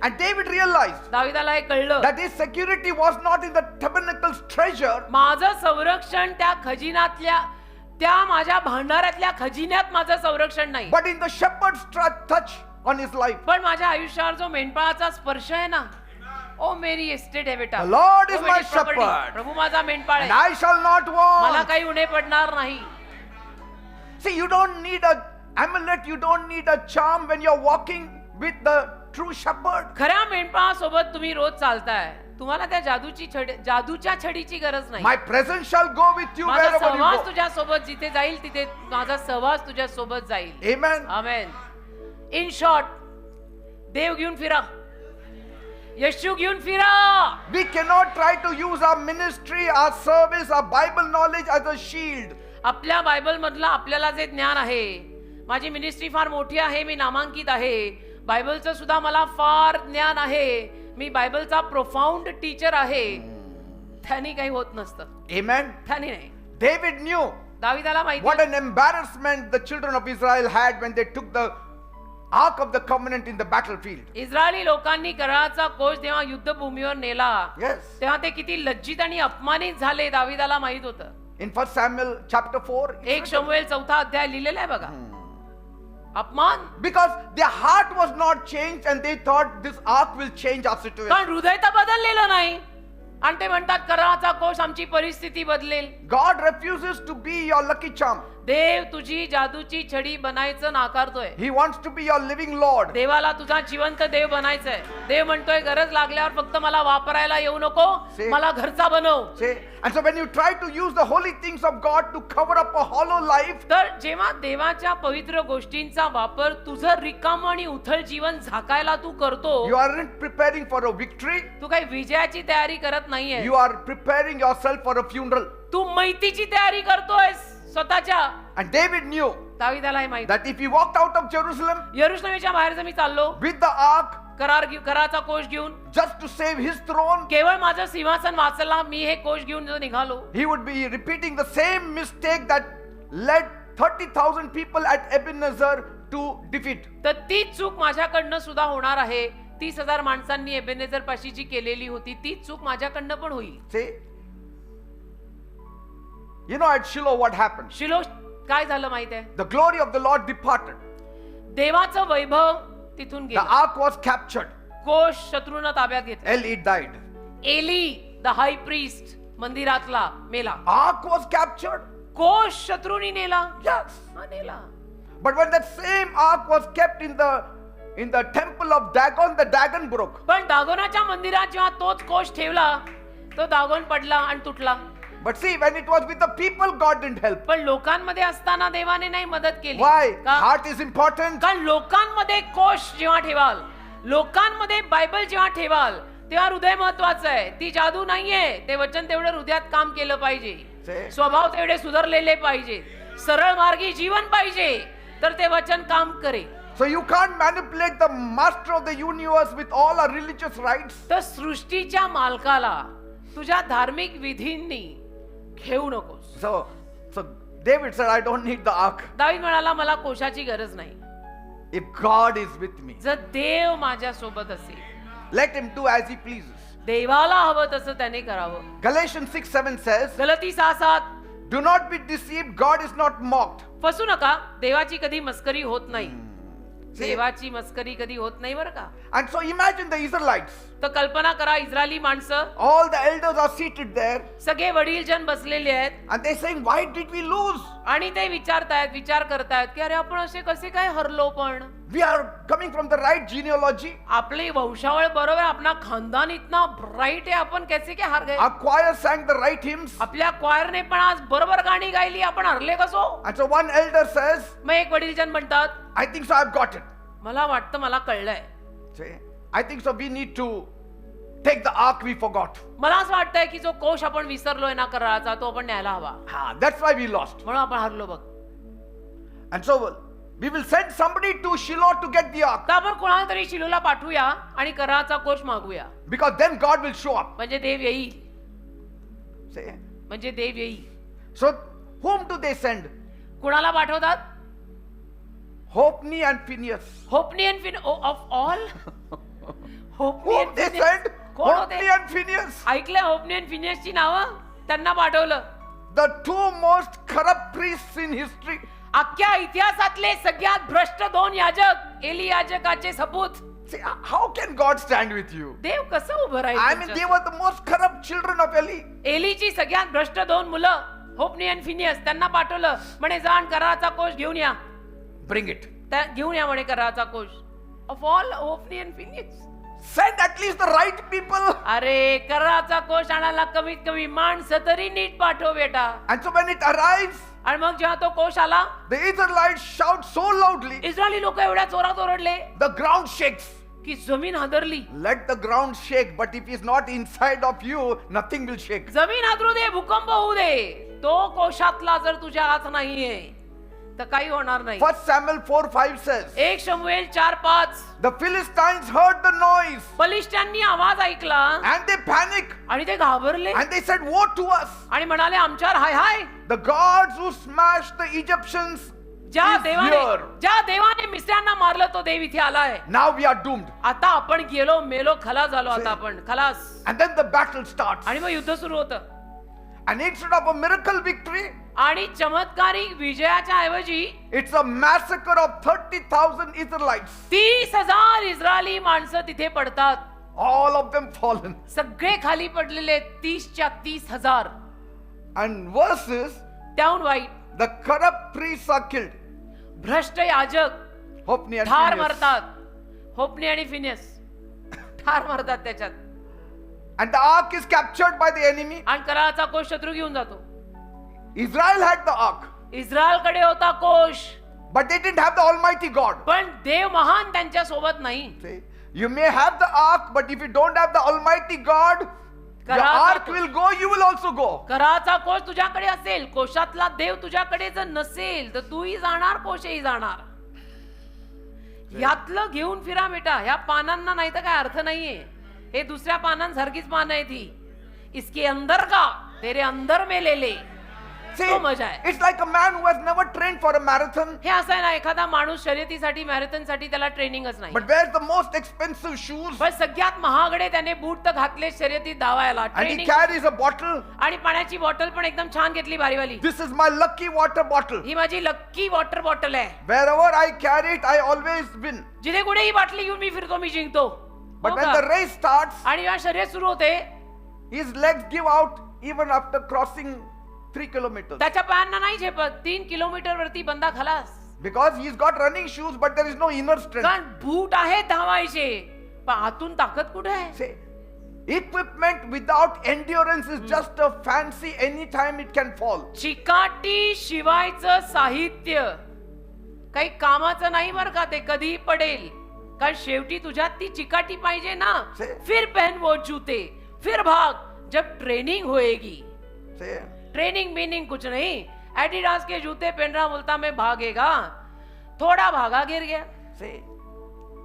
And David realized दाविदाला हे कळलं, that his security was not in the tabernacle's treasure, माझं संरक्षण त्या खजिन्यातल्या, त्या माझ्या भांडारातल्या खजिन्यात माझं संरक्षण नाही, but in the shepherd's touch on his life. पण माझ्या आयुष्यावर जो मेंढपाळाचा स्पर्श आहे ना, ओ मेरी एस्टेट आहे बेटा. The Lord is O my Mary property. shepherd. प्रभू माझा मेंढपाळ And आहे, I shall not मला want. काही उणे पडणार नाही. See, you don't need a amulet, you don't need a charm when you're walking with the true shepherd. खऱ्या मेंढपाळासोबत तुम्ही रोज चालताय, तुम्हाला त्या जादूच्या छडीची गरज नाही. My presence shall go with you माझा wherever you सहवास go. तुझ्या सोबत जिथे जाईल तिथे माझा सहवास तुझ्या सोबत जाईल. Amen. आमेन. इन शॉर्ट, देव घेऊन फिरा, येशू घेऊन फिरा. We cannot try to use our ministry, our service, our Bible knowledge as a shield. आपल्या बायबल मधलं आपल्याला जे ज्ञान आहे, माझी मिनिस्ट्री फार मोठी आहे, मी नामांकित आहे, बायबलचं सुद्धा मला फार ज्ञान आहे, मी बायबलचा प्रोफाउंड टीचर आहे, त्याने काही होत नसतं. Amen. त्याने नाही. David knew दाविदाला what माहिती an embarrassment the children of Israel had when they took the Ark of the Covenant in the battlefield. Israeli लोकांनी कराराचा कोष जेव्हा युद्धभूमीवर नेला, Yes. तेव्हा ते किती लज्जित आणि अपमानित झाले दाविदाला माहित होतं. In 1 Samuel chapter 4. 1 शमूएल 4 अध्याय लिहिलेला आहे बघा. अपमान. Because their heart was not changed and they thought this ark will change our situation. कारण हृदय तर बदललेलं नाही, आणि ते म्हणतात कराराचा कोष आमची परिस्थिती बदलेल. God refuses to be your lucky charm. देव तुझी जादूची छडी बनायचं नाकारतोय. He wants to be your living Lord. देवाला तुझा जिवंत देव बनायचंय. देव म्हणतोय गरज लागल्यावर फक्त मला वापरायला येऊ नको, Say. मला घरचा बनव. Say, and so when you try to use the holy things of God to cover up a hollow life, तर जेव्हा देवाच्या पवित्र गोष्टींचा वापर तुझं रिकाम आणि उथळ जीवन झाकायला तू करतो, you aren't preparing for a victory, तू काही विजयाची तयारी करत नाहीये, you are preparing yourself for a funeral. तू मैतीची तयारी करतोयस स्वतःच्या. And David knew दाविदाला हे माहिती, that if he walked out of Jerusalem यरुशलेमच्या बाहेर जर मी चाललो with the ark कराराचा कोष घेऊन, just to save his throne, केवळ माझं सिंहासन वाचला, मी हे कोष घेऊन जर निघालो, he would be repeating the same mistake that led 30,000 people at Ebenezer to defeat. तर तीच चूक माझ्याकडनं सुद्धा होणार आहे. 30,000 माणसांनी एबेनेझर पाशी जी केलेली होती तीच चूक माझ्याकडनं पण होईल. See, you know at Shiloh what happened? शिलो काय झालं माहित आहे? The glory of the Lord departed. देवाचं वैभव तिथून The गेलं. ark was captured. कोष शत्रूनं ताब्यात घेतला. Eli died. एली द हाय प्रीस्ट मंदिरातला मेला. Ark was captured. कोष शत्रूनी नेला. Yes. हा, नेला. But when that same ark was kept in the temple of Dagon, the Dagon broke. पण दागोनाच्या मंदिरात जेव्हा तोच कोष ठेवला, तो दागून पडला आणि तुटला. But see, when it was with the people, God didn't help. पण लोकांमध्ये असताना देवाने नाही मदत केली. Why? का? Heart is important. कारण लोकांमध्ये कोश जेव्हा ठेवाल, लोकांमध्ये बायबल जेव्हा ठेवाल, तेव्हा हृदय महत्वाचं आहे. ती जादू नाहीये. ते वचन तेवढं हृदयात काम केलं पाहिजे. स्वभाव तेवढे सुधारलेले पाहिजे. सरळ मार्गी जीवन पाहिजे, तर ते वचन काम करे. So you can't manipulate the master of the universe with all our religious rites. तर सृष्टीच्या मालकाला तुझ्या धार्मिक विधींनी घेऊ नकोस. So David said, I don't need the ark. दावीद म्हणाला, मला कोशाची गरज नाही. If God is with me, जर देव माझ्या सोबत असेल, let him do as he pleases. देवाला हवं तसं त्याने करावं. Galatians 6:7 says, गलती 6:7, do not be deceived, God is not mocked. फसू नका, देवाची कधी मस्करी होत नाही. See? देवाची मस्करी कधी होत नाही बरं का. And so imagine the Israelites. तर कल्पना करा, इस्रायली माणसं All the elders are seated there सगळे वडील जन बसलेले आहेत and they're saying, why did we lose? आणि ते विचार करतायत की अरे आपण असे कसे काय हरलो. पण We are coming from the right genealogy. आपली वंशावळ बरोबर, आपला खानदान इतना ब्राईट आहे, आपण कैसे काय हार गए. Our choir sang the right hymns. आपल्या क्वायरने पण आज बरोबर गाणी गायली, आपण हरले कसो. And so one elder says, मग एक वडील जन म्हणतात, I think so, I've got it. मला वाटतं मला कळलंय. See? I think so, we need to take the ark we forgot. मला असं वाटतंय की जो कोश आपण विसरलोय ना करायचा, तो आपण न्यायला हवा. That's why we lost. म्हणून आपण हरलो बघ. And so we will send somebody to Shiloh to get the ark. तर आपण कोणाला तरी शिलोला पाठवूया आणि कराचा कोश मागूया. Because then God will show up. म्हणजे देव येईल. See? म्हणजे देव येईल. So whom do they send? कुणाला पाठवतात? Hophni and Phinehas. Hophni and Phin of all. Hophni Whom and they Phinehas. send? कोण होते? Hophni and Phinehas. ऐकलं होपनी अँड फिनेसची नावं? त्यांना पाठवलं. The two most corrupt priests in history. अख्ख्या इतिहासातले सगळ्यात भ्रष्ट दोन याजक, एली याजकाचे सपूत. See, how can God stand with you? देव कसं उभं I mean, राहील? they were the most corrupt children of Eli. एलीची सगळ्यात भ्रष्ट दोन मुलं, होपनी अँड फिनियस, त्यांना पाठवलं. म्हणे जाण कराचा कोश घेऊन या. Bring it. घेऊन या म्हणे कराचा कोश. Of all Hophni and Phinehas. Send at least the right people. अरे कराचा कोश आणायला कमीत कमी माणसं तरी नीट पाठव बेटा. And so when it arrives, आणि मग जेव्हा तो कोश आला, the Israelites shout so loudly, Israeli लोक एवढ्या जोरात ओरडले the ground shakes. की जमीन हादरली. Let the ground shake, but if it's not inside of you, nothing will shake. जमीन हादरू दे, भूकंप होऊ दे, तो कोशातला जर तुझ्या आत नाहीये तर काही होणार नाही. 1 Samuel 4:5 says, 1 शमूएल 4:5, the Philistines heard the noise बलिष्ठांनी आवाज ऐकला and they panicked आणि ते घाबरले and they said, woe to us. आणि म्हणाले आमच्यावर हाय हाय. The gods who smashed the Egyptians ज्या is here. देवाने मिस्रांना मारलं तो देव इथे आलाय. Now we are doomed. आता आपण गेलो, मेलो, खलास झालो. आता आपण खलास. And then the battle starts. आणि मग युद्ध सुरू होतं. And instead of a miracle victory, आणि चमत्कारिक विजयाच्या ऐवजी it's a massacre of 30,000 Israelites. 30,000 Israeli माणसं तिथे पडतात. All of them fallen. सगळे खाली पडलेले 30च्या 30,000. And verses, त्याहून वाईट, the corrupt priests are killed. भ्रष्ट याजक Hophni and ठार Phinehas. मारतात. होपनी आणि फिनेस ठार मारतात त्याच्यात. And the ark is captured by the enemy. आणि कराचा कोश शत्रू घेऊन जातो. Israel had the ark, इस्रायलकडे होता कोश, but they didn't have the Almighty God. पण देव महान त्यांच्या सोबत नाही. See, you may have the ark, but if you don't have the Almighty God, your कराचा ark will go, you will also go. कराचा कोश तुझ्याकडे असेल, कोशातला देव तुझ्याकडे जर नसेल तर तूही जाणार, कोशही जाणार. यातलं घेऊन फिरा बेटा. ह्या पानांना नाही तर काय अर्थ नाहीये. हे दुसऱ्या पानांसारखीच पानं आहे ती. इसके अंदर का तेरे अंदर में ले ले. See, तो मजा आहे. it's like a man who has never trained for a marathon, हे असं आहे ना, एखादा माणूस शर्यतीसाठी मॅरेथॉन साठी त्याला ट्रेनिंगच नाही. but wears the most expensive shoes, पण सगळ्यात महागडे त्याने बूट तर घातले शर्यतीत धावायला. and he training carries a bottle. आणि पाण्याची बॉटल पण एकदम छान घेतली भारीवाली. This is my lucky water bottle. ही माझी लक्की वॉटर बॉटल आहे. Wherever I carry it, I always win. जिथे कुठे ही बाटली घेऊन मी फिरतो, मी जिंकतो. But हो when का? the race starts, आणि जेव्हा शर्यत सुरू होते, his legs give out even after crossing 3 kilometers. त्याच्या पायांना नाही झेपत. 3 किलोमीटर वरती बंदा खलास. Because he's got running shoes, but there is no inner strength. कारण बूट आहेत धावायचे, पण आतून ताकद कुठे आहे? Say, Equipment without endurance is just a fancy, anytime it can fall. चिकाटी शिवायचं साहित्य काही कामाचं नाही बरं का, ते कधीही पडेल. कारण शेवटी तुझ्यात ती चिकाटी पाहिजे ना. से- फिर पहन वो जूते, फिर भाग जब ट्रेनिंग होएगी. Say, ट्रेनिंग मीनिंग कुछ नहीं. एडिडास के जूते पहन रहा बोलता मैं भागेगा, थोड़ा भागा गिर गया. say,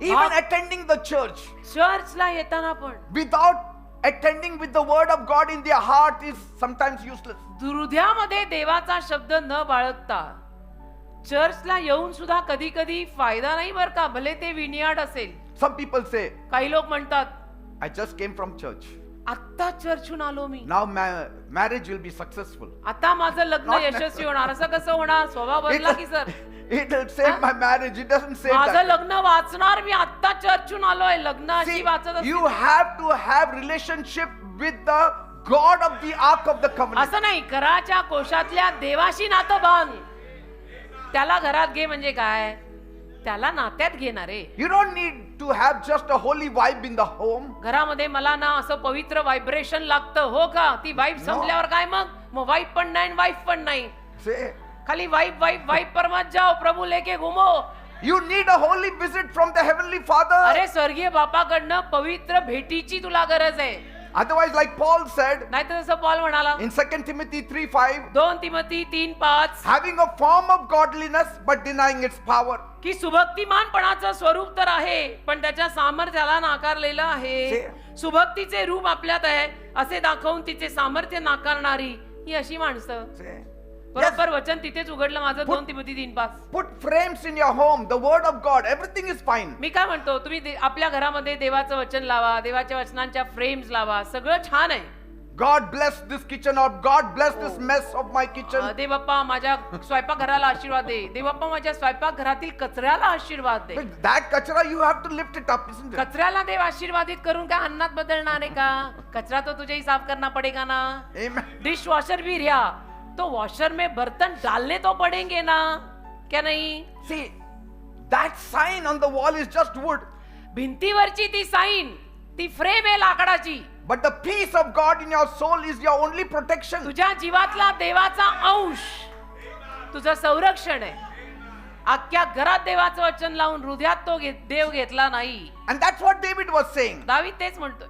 even attending the church चर्चला येताना पण without attending with the word of God in their heart is sometimes useless. हृदयामध्ये देवाचा शब्द न बाळगता चर्चला येऊन सुद्धा कधी कधी फायदा नाही बर का, भले ते विनियाड असेल. Some people say, काही लोक म्हणतात I just came from church. आत्ता चर्चहून आलो मी, Now marriage will be successful. आता माझं लग्न Not यशस्वी होणार. असं कसं होणार? स्वभाव बदला की sir. It will save my marriage. It doesn't save माझं that. लग्न वाचणार, मी आत्ता चर्चहून आलोय. लग्न अशी See, वाचत असते. you have to have relationship with the God of the Ark of the Covenant. असं नाही, घराच्या कोशातल्या देवाशी नातं बांध. त्याला घरात घे म्हणजे काय? त्याला नात्यात घेणार आहे. You don't need to have just a holy vibe in the home. घरामध्ये मला ना असं पवित्र व्हायब्रेशन लागतं. हो का? ती वाईफ संपल्यावर काय मग वाईफ पण नाही वाईफ पण नाही. Say, खाली वाईफ वाईफ वाईफ पर मत जाओ, प्रभू लेके घुमो. you need a holy visit from the Heavenly Father. अरे स्वर्गीय बापाकडनं पवित्र भेटीची तुला गरज आहे. Otherwise, like Paul said नाहीतर जसं पॉल म्हणाला in 2 Timothy 3:5, 2 Timothy 3:5 having a form of godliness but denying its power. की सुभक्तिमानपणाचं स्वरूप तर आहे पण त्याच्या सामर्थ्याला नाकारलेलं आहे. सुभक्तीचे रूप आपल्यात आहे असे दाखवून तिचे सामर्थ्य नाकारणारी ही अशी माणसं. Say, बरोबर वचन तिथेच उघडलं माझं 2 Timothy 3:5. put frames in your home, the word of God, everything is fine. मी काय म्हणतो, तुम्ही आपल्या घरामध्ये देवाचं वचन लावा, देवाच्या वचनांच्या फ्रेम्स लावा, सगळं छान आहे. God bless this kitchen, or God bless this mess of my kitchen. देव बाप्पा माझ्या स्वयंपाकघराला आशीर्वाद दे, देव बाप्पा माझ्या स्वयंपाकघरातील कचऱ्याला आशीर्वाद दे. But that kachra, you have to lift it up, isn't it? कचऱ्याला देव आशीर्वादित करून काय अन्नात बदलणार आहे का? कचरा तो तुझे ही साफ करना पडेगा ना. Amen. डिश वॉशर भी रिया तो वॉशर में बर्तन डालने तो पड़ेंगे ना, क्या नहीं? See, that sign on the wall is just wood, भिंतीवरची ती साईन, ती फ्रेम आहे लाकडाची. but the peace of God in your soul is your only protection. तुझ्या जीवातला देवाचा अंश तुझं संरक्षण आहे. अख्ख्या घरात देवाचं वचन लावून हृदयात तो देव घेतला नाही. And that's what David was saying. दावीद तेच म्हणतोय,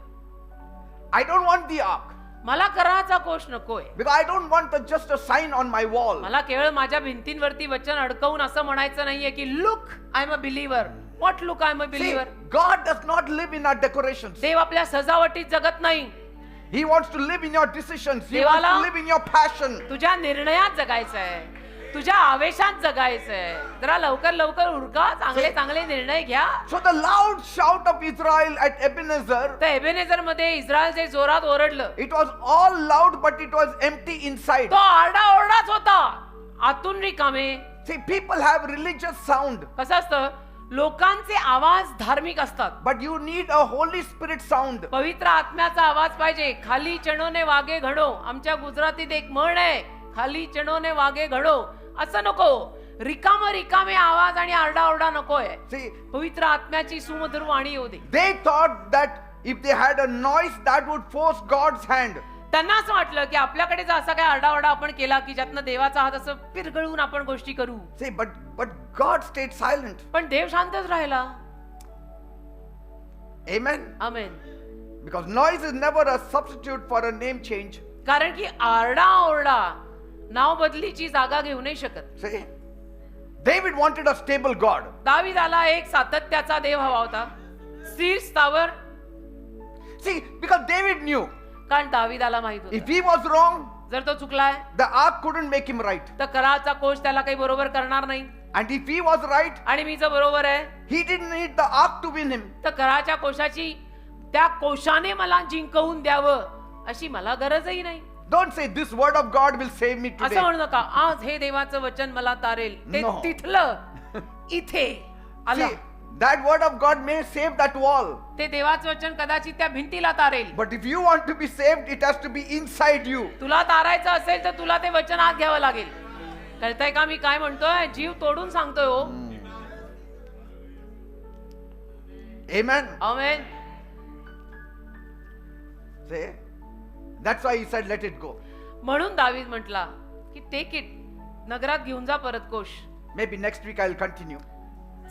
I don't want the ark, मला कराचा कोश nikoय. because I don't want just a sign on my wall. मला केवळ माझ्या भिंतींवरती वचन अडकवून असं म्हणायचं नाहीये की look I am a believer. What look I am a See, believer? God does not live in our decorations. देव आपल्या सजावटीत जगत नाही. He wants to live in your decisions. He wants देवाला- to live in your passion. तुझ्या निर्णयात जगायचं आहे, तुझ्या आवेशात जगायचं आहे. जरा लवकर लवकर उरका, चांगले चांगले निर्णय घ्या. So the loud shout of Israel at Ebenezer, तर एबेनेझर मध्ये इस्रायल जे जोरात ओरडलं, it was all loud but it was empty inside. तो आरडा ओरडाच होता, आतून रिकामे. See, people have religious sound, कसं असतं, लोकांचे आवाज धार्मिक असतात, but you need a Holy Spirit sound. पवित्र आत्म्याचा आवाज पाहिजे. खाली चणोने वागे घडो. आमच्या गुजरातीत एक म्हण आहे, खाली चणोने वागे घडो. असं नको, रिकामे आवाज आणि आरडाओरडा नकोय. See, पवित्र आत्म्याची सुमधुर वाणी येऊ दे. they thought that if they had a noise that would force God's hand. त्यांना असं वाटलं की आपल्याकडे जर असा काय आरडाओरडा आपण केला की ज्यातनं देवाचा हात असं पिरगळून आपण गोष्टी करू. See, but God stayed silent. पण देव शांतच राहिला. Amen. Amen. Because noise is never a substitute for a name change. कारण की आरडाओरडा नाव बदलीची जागा घेऊ नाही शकत. See, David wanted a stable God. दावीदाला एक सातत्याचा देव हवा होता, स्थिर स्थावर. See, because David knew कारण दावीदाला माहित if होतं he was wrong, जर तो चुकलाय the ark couldn't make him right. तर कराचा कोश त्याला काही बरोबर करणार नाही. And if he was right, आणि मी जर बरोबर आहे he didn't need the ark to win him. तर कराच्या कोशाची त्या कोशाने मला जिंकवून द्यावं अशी मला गरजही नाही. Don't say this word of God will save me असं today. म्हणू नका, आज हे देवाचं वचन मला तारेल. ते No. तिथलं इथे आलं. See, that word of God may save that wall. ते देवाचं वचन कदाचित त्या भिंतीला तारेल. But if you want to be saved, it has to be inside you. तुला तारायचं असेल तर तुला ते वचन आत घ्यावं लागेल. कळतंय का मी काय म्हणतोय? जीव तोडून सांगतोय हो. Amen. Amen. See? That's why he said, let it go. म्हणून दावीद म्हटला की टेक इट, नगरात घेऊन जा परत कोश. Maybe next week I'll continue.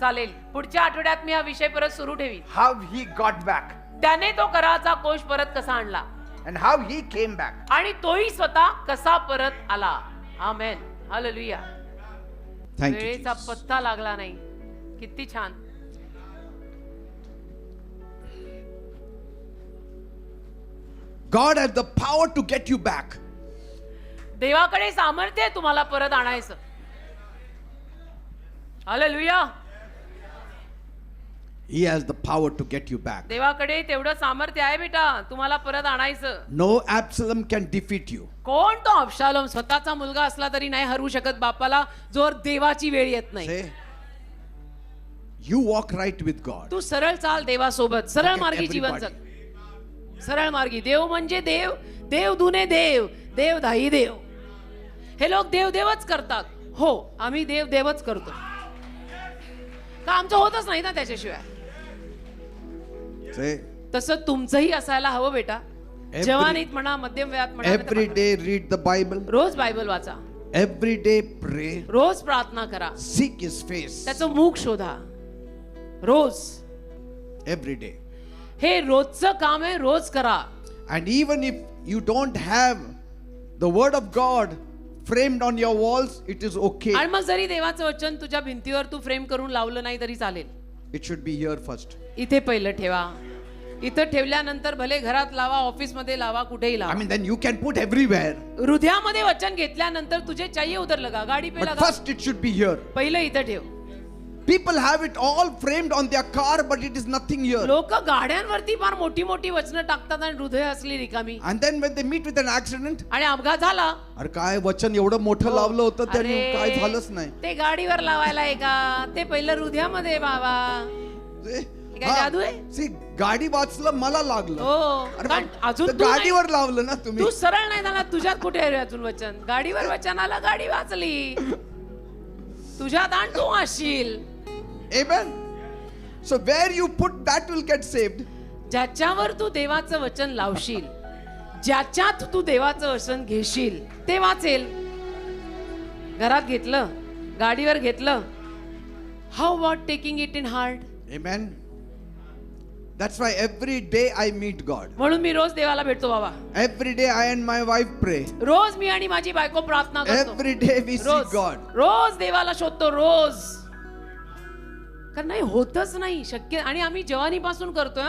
चालेल, पुढच्या आठवड्यात मी हा विषय परत सुरू ठेवीन. How he got back त्याने तो कराचा कोश परत कसा आणला and how he came back. आणि तोही स्वतः कसा परत आला. आमेन, हालेलुया. Thank you, वेळेचा Jesus. पत्ता लागला नाही. किती छान. God has the power to get you back. देवाकडे सामर्थ्य आहे तुम्हाला परत आणायचं. Hallelujah. He has the power to get you back. देवाकडे तेवढं सामर्थ्य आहे बेटा तुम्हाला परत आणायचं. No Absalom can defeat you. कोण तो अबशालोम स्वतःचा मुलगा असला तरी नाही हरू शकत बापाला जोर देवाची वेळ येत नाही. Say, you walk right with God. तू सरळ चाल देवासोबत, सरळ Forget मार्गी जीवन everybody. जग. सरळ मार्गी. देव म्हणजे देव, देव दुने देव, देव दाही देव. हे लोक देव देवच करतात. हो, आम्ही देव देवच करतो. का आमचं होतच नाही ना त्याच्याशिवाय. Say, तसं तुमचंही असायला हवं बेटा. जवानीत म्हणा, मध्यम वयात म्हणा, every day read the Bible. रोज बायबल वाचा, Every day pray. रोज प्रार्थना करा, Seek His face. त्याचं मुख शोधा. रोज. Every day. हे रोजचं काम आहे, रोज करा. And even if you don't have the word of God framed on your walls, it is okay. आणि मग जरी देवाचं वचन तुझ्या भिंतीवर तू फ्रेम करून लावलं नाही तरी चालेल. It should be here first. इथे पहिलं ठेवा. इथं ठेवल्यानंतर भले घरात लावा, ऑफिस मध्ये लावा, कुठेही I लावा. mean, then you can put everywhere. हृदयामध्ये वचन घेतल्यानंतर तुझे चाहिए उधर लगा, गाडी पे But लगा. first it should be here. पहिलं इथं ठेव. People have it all framed on their car, but it is nothing here. लोक गाड्यांवरती फार मोठी मोठी वचनं टाकतात आणि हृदय असली रिकामी. And then when they meet with an accident, आणि अपघात झाला. अरे काय वचन एवढं मोठं लावलं होतं त्यांनी, अरे, काय झालंच नाही. ते गाडीवर लावायला आहे का? ते पहिलं हृदयामध्ये बाबा. हे काय जादू आहे? See, गाडी वाचलं मला लागलं. हो, अरे कारण बाप, अजून तर तू नाही- गाडीवर लावलं ना तुम्ही. तू सरळ नाही झाला, तुझ्यात कुठे आहे अजून वचन? गाडीवर वचन आला, गाडी वाचली. तुझ्यात आण तू असशील. Amen. So where you put that will get saved. ज्याच्यावर तू देवाचं वचन लावशील, ज्याच्यात तू देवाचं वचन घेशील, ते वाचेल. घरात घेतलं, गाडीवर घेतलं. How about taking it in heart? Amen. That's why every day I meet God. म्हणून मी रोज देवाला भेटतो बाबा. Every day I and my wife pray. रोज मी आणि माझी बायको प्रार्थना करतो. Every day we seek rose God. रोज देवाला शोधतो, रोज. कारण नाही होतच नाही शक्य. आणि आम्ही जवानीपासून करतोय.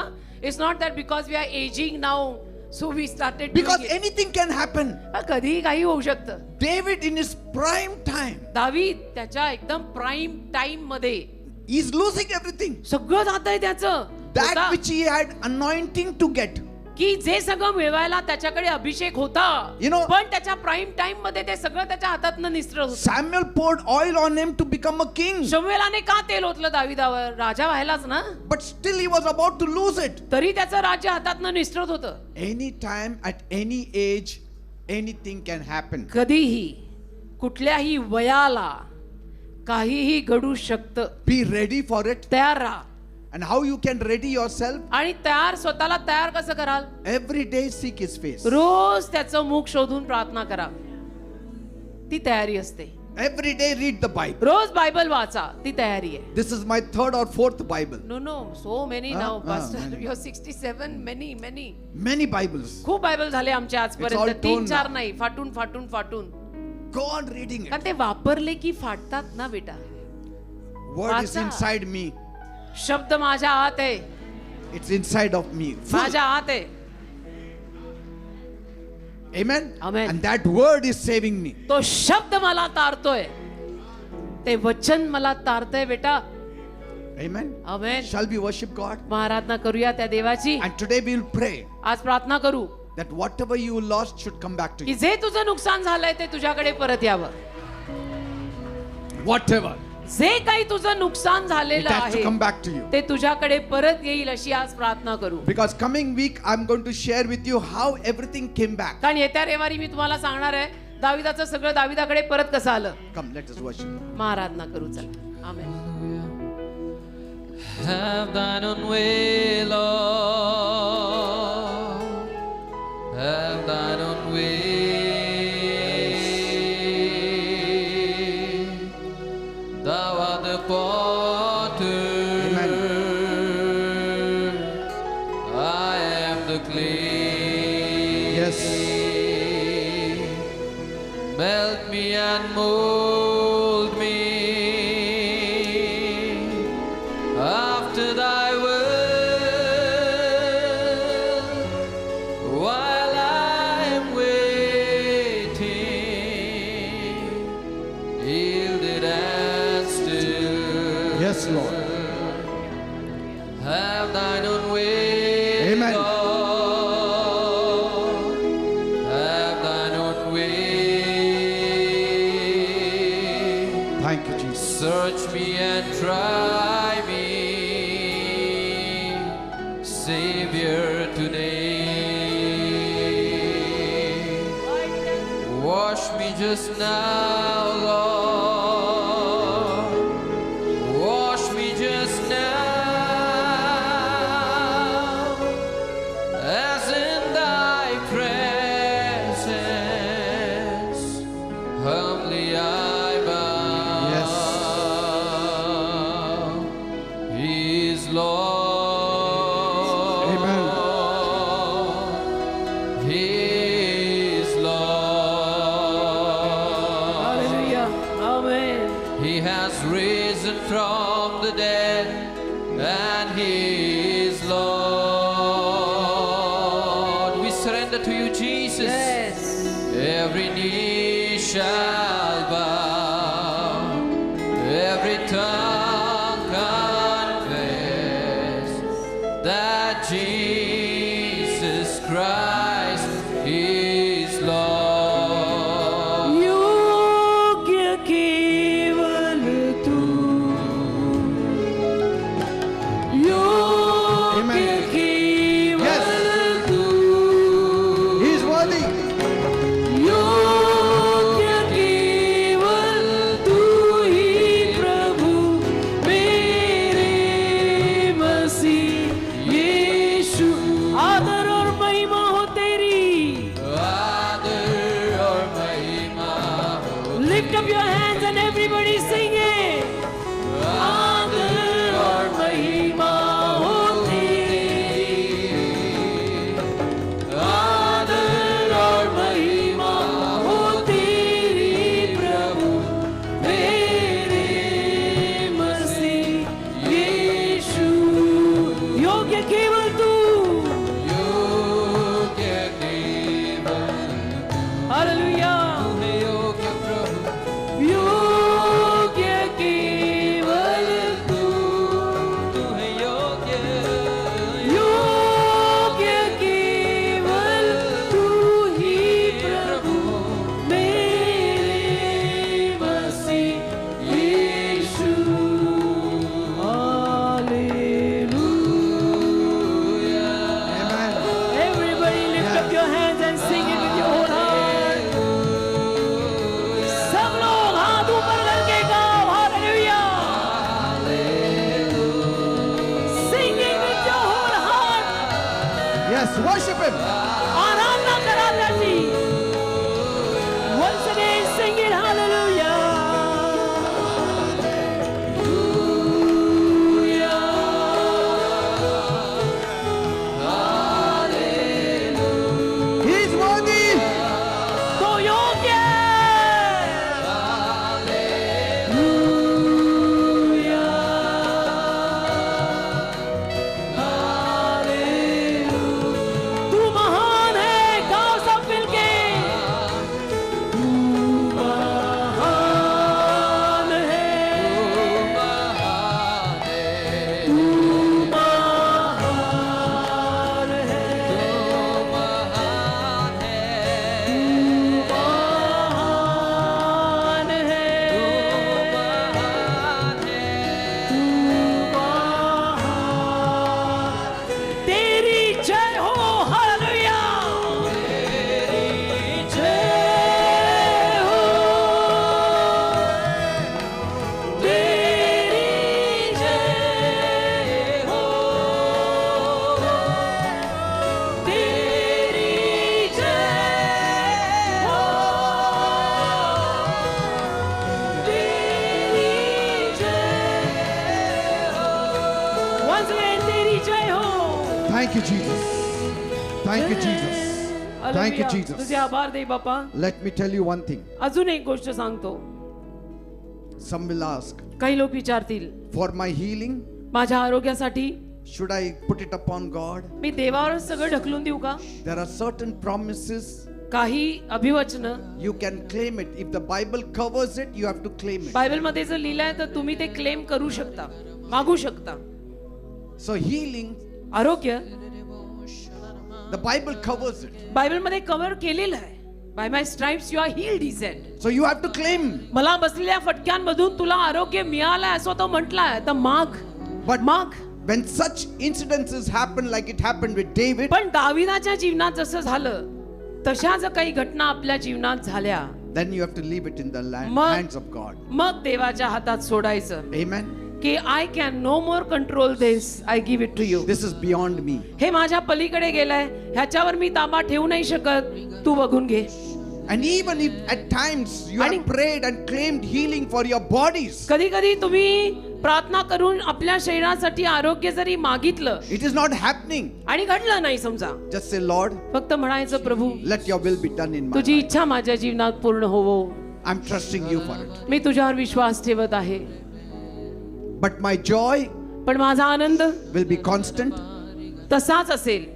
It's not that because we are aging now so we started. Because anything can happen. कधीही काही होऊ शकतं. David in his prime time, दावीद त्याच्या एकदम प्राईम टाइम मध्ये he's losing everything. सगळं जातंय त्याचं. That होता. which he had anointing to get. की जे सगळं मिळवायला त्याच्याकडे अभिषेक होता, You know- पण त्याच्या प्राईम टाइम मध्ये ते सगळं त्याच्या हातातनं निसरत होतं. Samuel poured oil on him to become a king. शमूएलाने का तेल ओतलं दाविदावर? राजा व्हायलाच ना. But still he was about to lose it. तरी त्याचं राज्य हातातनं निसरत होतं. Anytime, at any age, anything can happen. कधीही कुठल्याही वयाला काहीही घडू शकतं. Be ready for it. तयार राहा. And how you can ready yourself? आणि तयार स्वतःला तयार कसं कराल? Every day seek his face. रोज त्याचं मुख शोधून प्रार्थना करा. ती तयारी असते. Every day read the Bible. रोज बायबल वाचा, ती तयारी आहे. This is my third or fourth Bible. No, so many Ah, now, ah, Pastor. many. You're 67, many. Many Bibles. खूप बायबल झाले आमच्या It's all आजपर्यंत. torn 3-4 now. नाही, फाटून. Go on reading it. कारण ते वापरले की फाटतात ना बेटा. Word is वाचा. inside me. शब्द माझ्या आत आहे. It's inside of me. Full. माझ्या आत आहे. Amen. Amen. And that word is saving me. तो शब्द मला तारतोय. ते वचन मला तारतंय बेटा. Amen. Amen. Shall we worship God? आराधना करूया त्या देवाची. And today we will pray आज प्रार्थना करू that whatever you lost should come back to की you. जे तुझं नुकसान झालंय ते तुझ्याकडे परत यावं. Whatever. जे काही तुझं नुकसान It झालेलं has to आहे come back to you. ते तुझ्याकडे परत येईल अशी आज प्रार्थना करू. Because coming week I'm going to share with you how everything came back. कारण येत्या रविवारी मी तुम्हाला सांगणार आहे दाविदाचं सगळं दाविदाकडे परत कसं आलं. Come, let us worship. आराधना करू चला. आमेन. Have thine own way, Lord. Melt me and mold me after thy will, while I am waiting, yielded and still. Yes, Lord. Have thine own way, Amen. Lord. Have thine own way. Thank you, Jesus. Search me and try me, Savior, today. Wash me just now, Lord. Wash me just now, as in thy presence humbly I bow. Yes. He is Lord. Amen. He is Lord. Hallelujah. Amen. He has risen from the dead, and He is Lord. We surrender to you, Jesus. Yes. Every knee shall bow, every tongue confess that Jesus Christ is Lord. योग्य केवल तू, योग्य Amen. केवल Yes. Tu, He is worthy. योग्य केवल तू ही प्रभु मेरे मसीह यीशु। आदर और महिमा हो तेरी। आदर और महिमा हो Lift up your hands and everybody sing it. आदर और महिमा हो तेरी। आदर और महिमा हो तेरी प्रभु मेरे मसीह यीशु। योग्य केवल तू। योग्य केवल हालेलुया। तू है योग्य प्रभु। योग्य केवल तू। तू है योग्य। योग्य केवल तू ही प्रभु मेरे मसीह यीशु। Hallelujah. Amen. Everybody lift up your hands and sing it with your whole heart. सब लोग हाथ ऊपर करके गाओ Hallelujah. Sing it with your whole heart. Yes, worship Him. आराधना करा दादी। Once again sing it Hallelujah. He is worthy. तो योग्य। तू महान है, गाओ सब मिलके। तू महान है, तू महान है, महान है, तू महान। तेरी जय हो हालेलुया। तेरी जय हो, तेरी जय हो, तेरी जय हो, तेरी जय हो। Once again, तेरी जय हो। Thank you, Jesus. Thank you, Jesus. Hallelujah. Jesus. तुझे आभार दे बापा. Let me tell you one thing. अजून एक गोष्ट सांगतो. Some will ask, काही लोक विचारतील, for my healing, माझ्या आरोग्यासाठी should I put it upon God? मी देवावरच सगळं ढकलून देऊ का? There are certain promises काही अभिवचन you can claim it. If the Bible covers it, you have to claim it. Bible मध्ये जर लिहिलंय तर तुम्ही ते क्लेम करू शकता, मागू शकता. So healing, आरोग्य the Bible covers it. Bible मध्ये कव्हर केलेलं आहे. By my stripes you are healed he said. So you have to claim. मला बसलेल्या फटक्यांमधून तुला आरोग्य मिळालंय असं तो म्हटलाय. तर माग, But माग. when such incidences happen like it happened with David, पण दाविदाच्या जीवनात जसं झालं तशा जर काही घटना आपल्या जीवनात झाल्या, then you have to leave it in the मग- hands of God. मग देवाच्या हातात सोडायचं Amen. की I can no more control this, I give it to you. This is beyond me. हे माझ्या पलीकडे गेलंय, ह्याच्यावर मी ताबा ठेवू नाही शकत, तू बघून घे. And even if at times you आणि- have prayed and claimed healing for your bodies, कधी कधी तुम्ही प्रार्थना करून आपल्या शरीरासाठी आरोग्य जरी मागितलं it is not happening. आणि घडलं नाही समजा, Just say, Lord, फक्त म्हणायचं प्रभू let your will be done in my तुझी life. इच्छा माझ्या जीवनात पूर्ण होवो. I'm trusting you for it. मी तुझ्यावर विश्वास ठेवत आहे. But my joy पण माझा आनंद will be constant. तसाच असेल.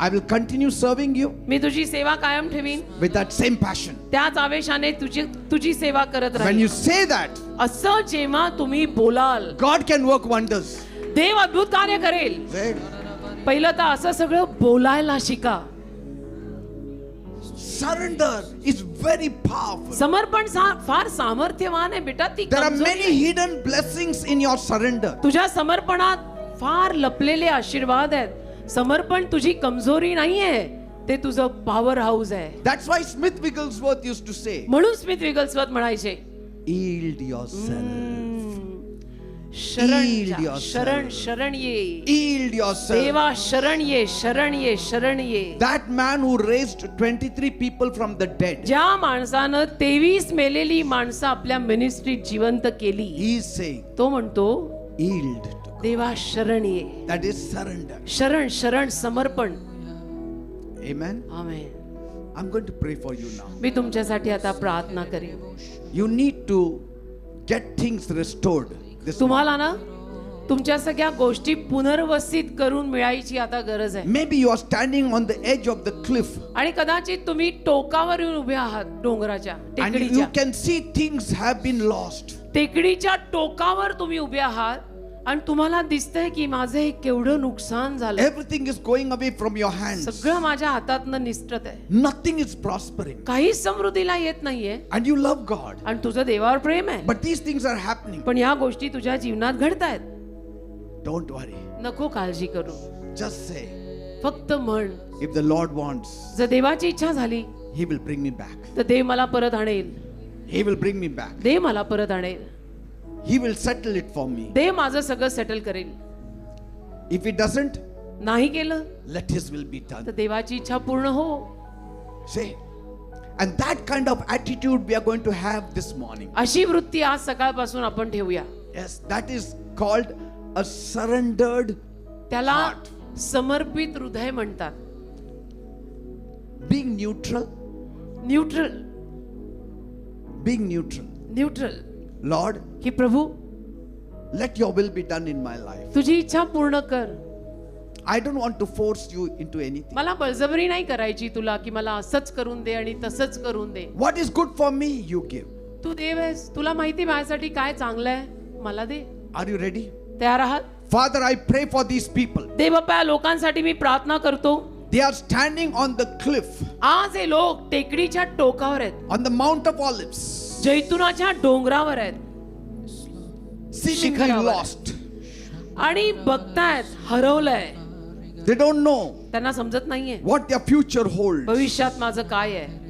I will continue serving you मी तुझी सेवा कायम ठेवीन, with that same passion. त्याच आवेशाने तुझी सेवा करत When राहीन. you say that, असं जेव्हा तुम्ही बोलाल, God can work wonders. देव अद्भुत कार्य करेल. Say, पहिलं तर असं सगळं बोलायला शिका. surrender is very powerful. समर्पण फार सामर्थ्यवान आहे बेटा. ती There are कमजोरी many नाही. hidden blessings in your surrender. तुझ्या समर्पणात फार लपलेले आशीर्वाद आहेत. समर्पण तुझी कमजोरी नाहीये, ते तुझं पॉवर हाऊस आहे. That's why Smith Wigglesworth used to say, म्हणून स्मिथ विगल्सवर्थ म्हणायचे, yield yourself. शरण Yield जा, yourself. शरण शरण ये. Yield yourself. देवा शरण ये, शरण ये, शरण ये. That man who raised 23 people from the dead, ज्या माणसानं 23 मेलेली माणसं आपल्या मिनिस्ट्रीत जिवंत केली, he is saying, तो म्हणतो yield to God. देवा शरण ये. That is surrender. शरण शरण समर्पण. Amen. Amen. I'm going to pray for you now. मी तुमच्यासाठी आता प्रार्थना करेन. You need to get things restored. This तुम्हाला ना तुमच्या सगळ्या गोष्टी पुनर्वसित करून मिळायची आता गरज आहे. Maybe you are standing on the edge of the cliff आणि कदाचित तुम्ही टोकावर येऊन उभे आहात, डोंगराच्या and you टेकडीच्या can see things have been lost. टेकडीच्या टोकावर तुम्ही उभे आहात आणि तुम्हाला दिसतंय की माझं हे केवढं नुकसान झालं. Everything is going away from your hands. सगळं माझ्या हातातनं निसटत आहे. Nothing is prospering. काहीच समृद्धीला येत नाहीये And you love God. आणि तुझं देवावर प्रेम आहे. But these things are happening. पण या गोष्टी तुझ्या जीवनात घडतायत. Don't worry. नको काळजी करू. Just say, फक्त म्हण, if the Lord wants, जर देवाची इच्छा झाली He will bring me back. तर देव मला परत आणेल. He will bring me back. देव मला परत आणेल. He will settle it for me. देव माझं सगळं सेटल करेल. If He doesn't, नाही केलं let His will be done. तर देवाची इच्छा पूर्ण हो. Say. And that kind of attitude we are going to have this morning. अशी वृत्ती आज सकाळपासून आपण ठेवूया. Yes, that is called a surrendered त्याला heart. समर्पित हृदय म्हणतात. Being neutral. Neutral. Being neutral. Neutral. Lord, की प्रभू let your will be done in my life. तुझी इच्छा पूर्ण कर. I don't want to force you into anything. मला बळजबरी नाही करायची तुला की मला असंच करून दे आणि तसंच करून दे. What is good for me, you give. तू देव आहेस, तुला माहिती माझ्यासाठी काय चांगलं आहे, मला दे. Are you ready? तयार आहात? Father, I pray for these people. देव बाप्पा, या लोकांसाठी मी प्रार्थना करतो. They are standing on the cliff, आज हे लोक टेकडीच्या टोकावर आहेत, on the Mount of Olives, जैतुनाच्या डोंगरावर आहेत, seemingly शिखरावर. lost. आणि बघतायत हरवलंय. They don't know त्यांना समजत नाहीये what their future holds. भविष्यात माझं काय आहे.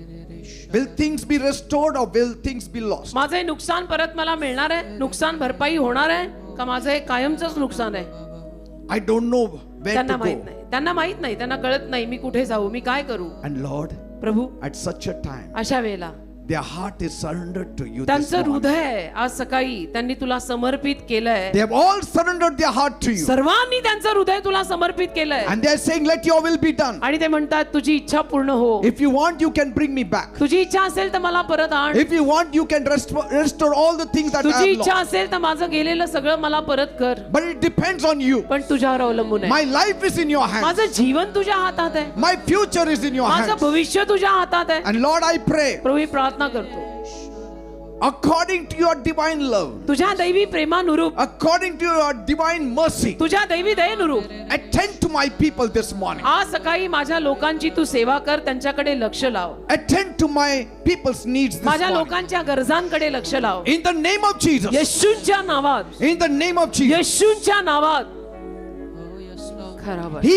Will things be restored or will things be lost? माझं हे नुकसान परत मला मिळणार आहे, नुकसान भरपाई होणार आहे का माझं हे कायमचंच नुकसान आहे. I don't know where त्यांना to माहित go. नाही, त्यांना माहित नाही, त्यांना कळत नाही मी कुठे जाऊ, मी काय करू. And Lord, Prabhu, at such a time, अशा वेळेला their heart is surrendered to you this त्यांचं morning. हृदय आज सकाळी त्यांनी तुला समर्पित केलंय. They have all surrendered their heart to you. सर्वांनी त्यांचं हृदय तुला समर्पित केलंय And they are saying, let your will be done. आणि ते म्हणतात तुझी इच्छा पूर्ण हो. If you want, you can bring me back. तुझी इच्छा असेल तर मला परत आण. If you want, you can restore all the things that I तुझी have इच्छा lost. असेल तर माझं गेलेलं सगळं मला परत कर. But it depends on you. पण तुझ्यावर अवलंबून आहे. My life is in your hands. माझं जीवन तुझ्या हातात आहे. My future is in your माझं hands. भविष्य तुझ्या हातात आहे. And Lord, I pray, प्रभू मी प्रार्थना करतो according to your divine love, तुझ्या दैवी प्रेमानुरूप, according to your divine mercy, तुझ्या दैवी दयेनुरूप attend to my people this morning. आज सकाळी माझ्या लोकांची तू सेवा कर, त्यांच्याकडे लक्ष लाव. Attend to my people's needs this माझ्या morning. लोकांच्या गरजांकडे लक्ष लाव. In the name of Jesus. येशूच्या नावात, In the name of Jesus. येशूच्या नावात. खराब आहे.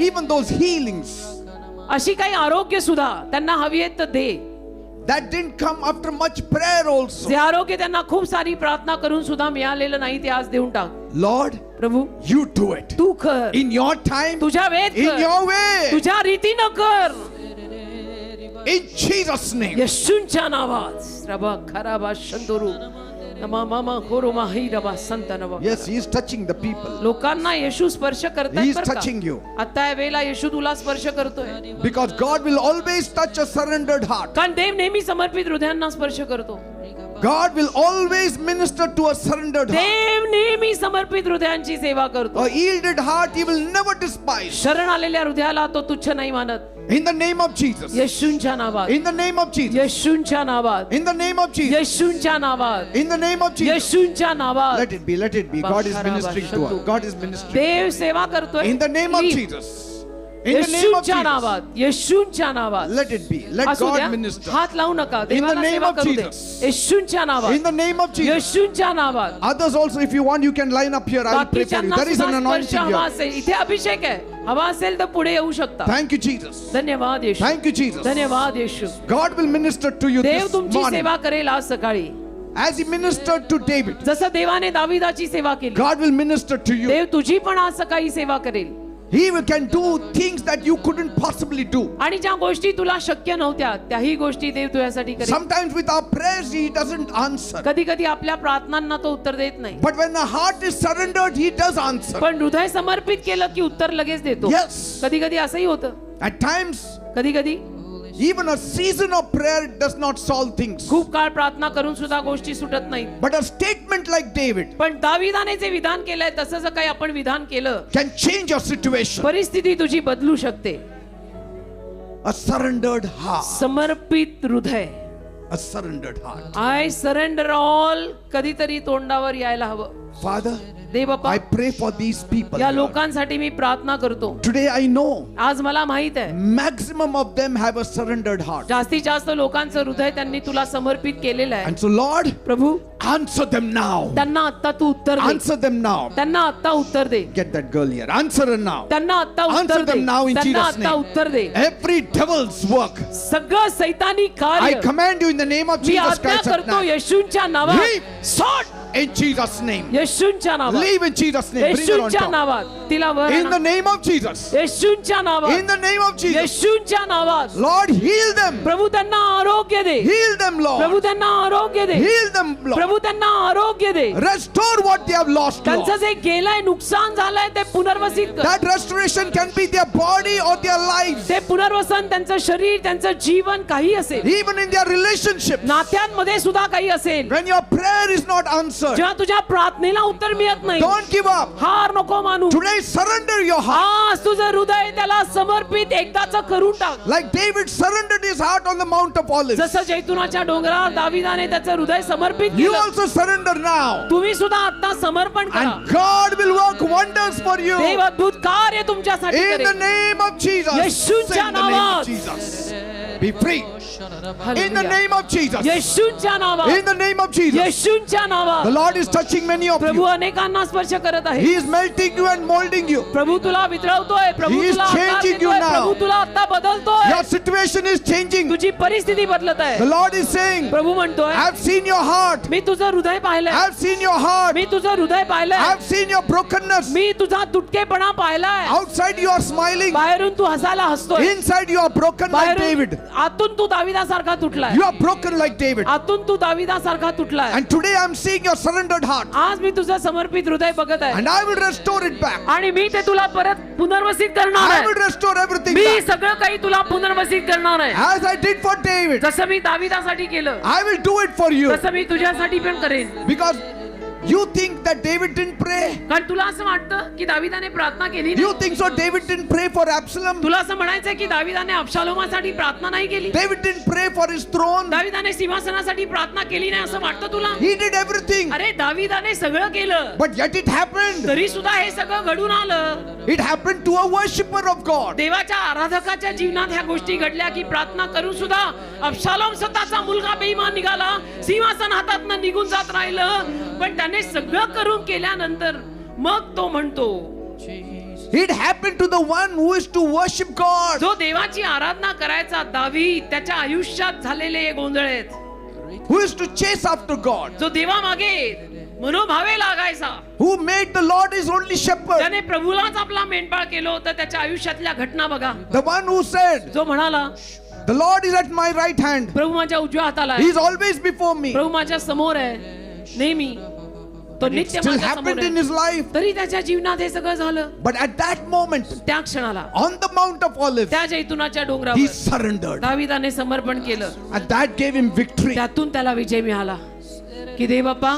Even those healings अशी काही आरोग्य सुद्धा त्यांना हवी आहेत तर दे. that didn't come after much prayer also. जे आरोग्य त्यांना खूप सारी प्रार्थना करून सुद्धा मिळालेलं नाही ते आज देऊन टाक. Lord, Prabhu you do it. तू कर, In your time, तुझ्या वेळेत in कर, your way. तुझ्या रीतीनं कर. In Jesus' name. येशूच्या नावात. रबा खराबा शंदोरू नमा मामा कोरोमा ही रबा संत नवा. Yes, He is touching the people. लोकांना येशू स्पर्श He करताय is touching you. आता या वेळेला येशू तुला स्पर्श करतोय. Because God will always touch a surrendered heart. कारण देव नेहमी समर्पित हृदयांना स्पर्श करतो. God will always minister to a surrendered heart. देव नेहमी समर्पित हृदयांची सेवा करतो. A yielded heart He will never despise. शरण आलेल्या हृदयाला तो तुच्छ नाही मानत. In the name of Jesus. येशूच्या नावात, In the name of Jesus. येशूच्या नावात, In the name of Jesus. येशूच्या नावात, In the name of Jesus. येशूच्या नावात. Let it be, let it be. God is ministering to us. God is ministering. देव सेवा करतोय. In the name of Jesus. In the name of येशूच्या Jesus. नावात, येशूच्या नावात. Let it be. Let असू God द्या, minister. हात लावू नका. the देवाला name सेवा of करू दे. Jesus. येशूच्या नावात, In the name of Jesus. येशूच्या नावात. Others also, if you want, you can line up here. I will pray for you. बाकीच्यांना There is an सुद्धा स्पर्श anointing हवा here. असेल. इथे अभिषेक आहे. हवा असेल तर पुढे येऊ शकता. Thank you, Jesus. धन्यवाद येशू. Thank you, Jesus. धन्यवाद येशू. God will minister to you Dev this तुमची morning. सेवा करेल आज सकाळी. As He ministered to David, जसं देवाने दाविदाची सेवा केली, God will minister to you. देव तुझी पण आज सकाळी सेवा करेल. He can do things that you couldn't possibly do. आणि ज्या गोष्टी तुला शक्य नव्हत्या त्याही गोष्टी देव तुझ्यासाठी करेल. Sometimes with our prayers, He doesn't answer. कधी कधी आपल्या प्रार्थनांना तो उत्तर देत नाही, But when the heart is surrendered, He does answer. पण हृदय समर्पित केलं की उत्तर लगेच देतो. Yes. कधी कधी असंही होतं. At times, कधी कधी even a season of prayer does not solve things. खूप काळ प्रार्थना करून सुद्धा गोष्टी सुटत नाहीत. But a statement like David पण दाविदाने जे विधान केलंय तसं जर काही आपण विधान केलं, can change your situation. परिस्थिती तुझी बदलू शकते. A surrendered heart. समर्पित हृदय. A surrendered heart. I surrender all कधीतरी तोंडावर यायला हवं. Father, Dev Bappa, I pray for these people. या Lord. लोकांसाठी मी प्रार्थना करतो. Today I know आज मला माहित आहे maximum of them have a surrendered heart. जास्तीत जास्त लोकांचं हृदय त्यांनी तुला समर्पित केलेलं आहे. And so Lord, Prabhu answer them now. त्यांना आता तू उत्तर दे. Answer them now. त्यांना आता उत्तर दे. Get that girl here. Answer her now. त्यांना आता उत्तर Answer they. them now in त्यांना Jesus' आता name. उत्तर दे. Every devil's work, सगळं सैतानी I कार्य command you in the name of me Jesus आज्ञा Christ of करतो Nazareth. येशूच्या नावात. Leave. सोड In Jesus' name. येशूच्या नावात. Leave in Jesus' name. Bring her on येशूच्या top. नावात तिला वर In the आणा. name of Jesus. येशूच्या नावात. In the name of Jesus. येशूच्या नावात. Lord, heal them. प्रभू त्यांना आरोग्य दे. Heal them, प्रभू Lord. त्यांना आरोग्य दे. Heal them, Lord. प्रभू त्यांना आरोग्य दे. Restore what they have lost, त्यांचं Lord. जे गेलंय नुकसान झालंय ते पुनर्वसित कर. That restoration can be their body or their lives. ते पुनर्वसन त्यांचं शरीर त्यांचं जीवन काही असेल, Even in their relationships. नात्यांमध्ये सुद्धा काही असेल. When your prayer is not answered, जेव्हा तुझ्या प्रार्थनेला उत्तर मिळत नाही, don't give up. हार नको मानू. Today, surrender your heart. आज तुझं हृदय त्याला समर्पित एकदाच करून टाक. Like David surrendered his heart on the Mount of Olives. जसं जैतुनाच्या डोंगरावर दाविदाने त्याचं हृदय समर्पित You केलं, also surrender now. तुम्ही सुद्धा आता समर्पण करा. And God will work wonders for you. देव अद्भुत कार्य तुमच्यासाठी In the करेल. name of Jesus. येशूच्या Say in the name नावात. of Jesus. Be free. In the hallelujah. name of Jesus. येशूच्या नावात. In the name of Jesus. येशूच्या The नावात. Lord is touching many of Prabhu you. अनेकांना स्पर्श करत आहे. He is melting you and molding you. प्रभू तुला वितळवतोय. प्रभू He is तुला आकार changing you देतोय. now. प्रभू तुला आता बदलतोय. Your situation is changing. तुझी परिस्थिती बदलत The आहे. Lord is saying, प्रभू म्हणतोय, I've seen your heart. मी तुझं हृदय पाहिलंय. I've seen your heart. मी तुझं हृदय पाहिलंय. I've seen your brokenness. मी तुझा तुटकेपणा पाहिलाय. Outside you are smiling. बाहेरून तू हसायला हसतोय. Inside you are broken like बाहेरून David. आतून तू दाविदासारखा तुटलाय. You are broken like David. आतून तू दाविदासारखा तुटलाय. And today I'm seeing your surrendered heart. आज मी तुझं समर्पित हृदय बघत आहे And I will restore it back. आणि मी ते तुला परत पुनर्वसित करणार I आहे. will restore everything me back. सगळं काही तुला पुनर्वसित करणार आहे. As I did for David, जसं मी दाविदासाठी केलं I will do it for you. तसं मी तुझ्यासाठी पण करेन. Because you think that David didn't pray. कारण तुला असं वाटतं की दाविदाने प्रार्थना केली नाही. You think so David didn't pray for Absalom. तुला असं म्हणायचंय की दाविदाने अब्शालोमासाठी प्रार्थना नाही केली. David didn't pray for his throne. दाविदाने सिंहासनासाठी प्रार्थना केली नाही असं वाटतं तुला. He did everything. अरे दाविदाने सगळं केलं But yet it happened. तरी सुद्धा हे सगळं घडून आलं. It happened to a worshipper of God. देवाच्या आराधकाच्या जीवनात ह्या गोष्टी घडल्या की प्रार्थना करून सुद्धा अब्शालोम स्वतःचा मुलगा बेईमान निघाला, सिंहासन हातातनं निघून जात राहिलं. पण त्याने सगळं करून केल्यानंतर मग तो म्हणतो, It happened to the one who is to worship God. जो देवाची आराधना करायचा दावीद, त्याच्या आयुष्यात झालेले हे गोंधळ आहेत. Who is to chase after God. जो देवा मागे मनोभावे लागायचा, Who made the Lord his only shepherd. त्याने प्रभूलाच आपला मेंढपाळ केलं होतं. त्याच्या आयुष्यातल्या घटना बघा. The one who said, जो म्हणाला, the Lord is at my right hand. प्रभू माझ्या उजव्या हाताला He आहे, is always before me. प्रभू माझ्या समोर आहे नेहमी, तो नित्य Still माझ्या समोर happened in आहे. his life. तरी त्याच्या जीवनात हे सगळं झालं. But at that moment, त्या क्षणाला on the Mount of Olives, त्या जैतुनाच्या he डोंगरावर surrendered. दाविदाने समर्पण केलं. And that gave him victory. त्यातून त्याला विजय मिळाला की देव बाप्पा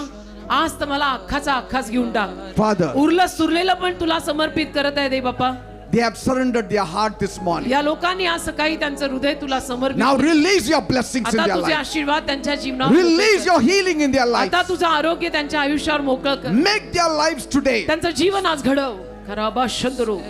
आज तर मला अख्खाचा अख्खाच घेऊन टाक. Father, उरलं सुरलेलं पण तुला समर्पित करत आहे देव बाप्पा. they have surrendered their heart this morning. या लोकांनी आज सकाळी त्यांचं हृदय तुला समर्पित Now केलं. release your blessings in आता their तुझे life. आशीर्वाद त्यांच्या जीवनात Release your healing in their life. आता तुझं आरोग्य त्यांच्या आयुष्यावर मोकळं कर. Make their lives today. त्यांचं जीवन आज घडव. खराबा शंदरो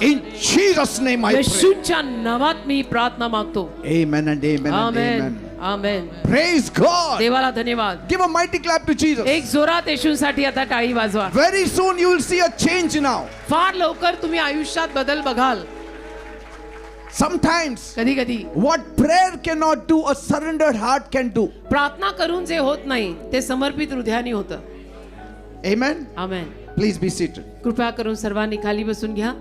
In Jesus' name I pray. येशूच्या नावात मी प्रार्थना मागतो. Amen and amen and amen amen. Amen. Praise God. देवाला धन्यवाद. Give a mighty clap to Jesus. एक जोरात येशूसाठी आता टाळी वाजवा. Very soon you will see a change now. फार लवकर तुम्ही आयुष्यात बदल बघाल. Sometimes कधी कधी what prayer cannot do, a surrendered heart can do. प्रार्थना करून जे होत नाही ते समर्पित हृदयाने होतं. Amen. Amen. Please be seated. कृपया करून सर्वांनी खाली बसून घ्या.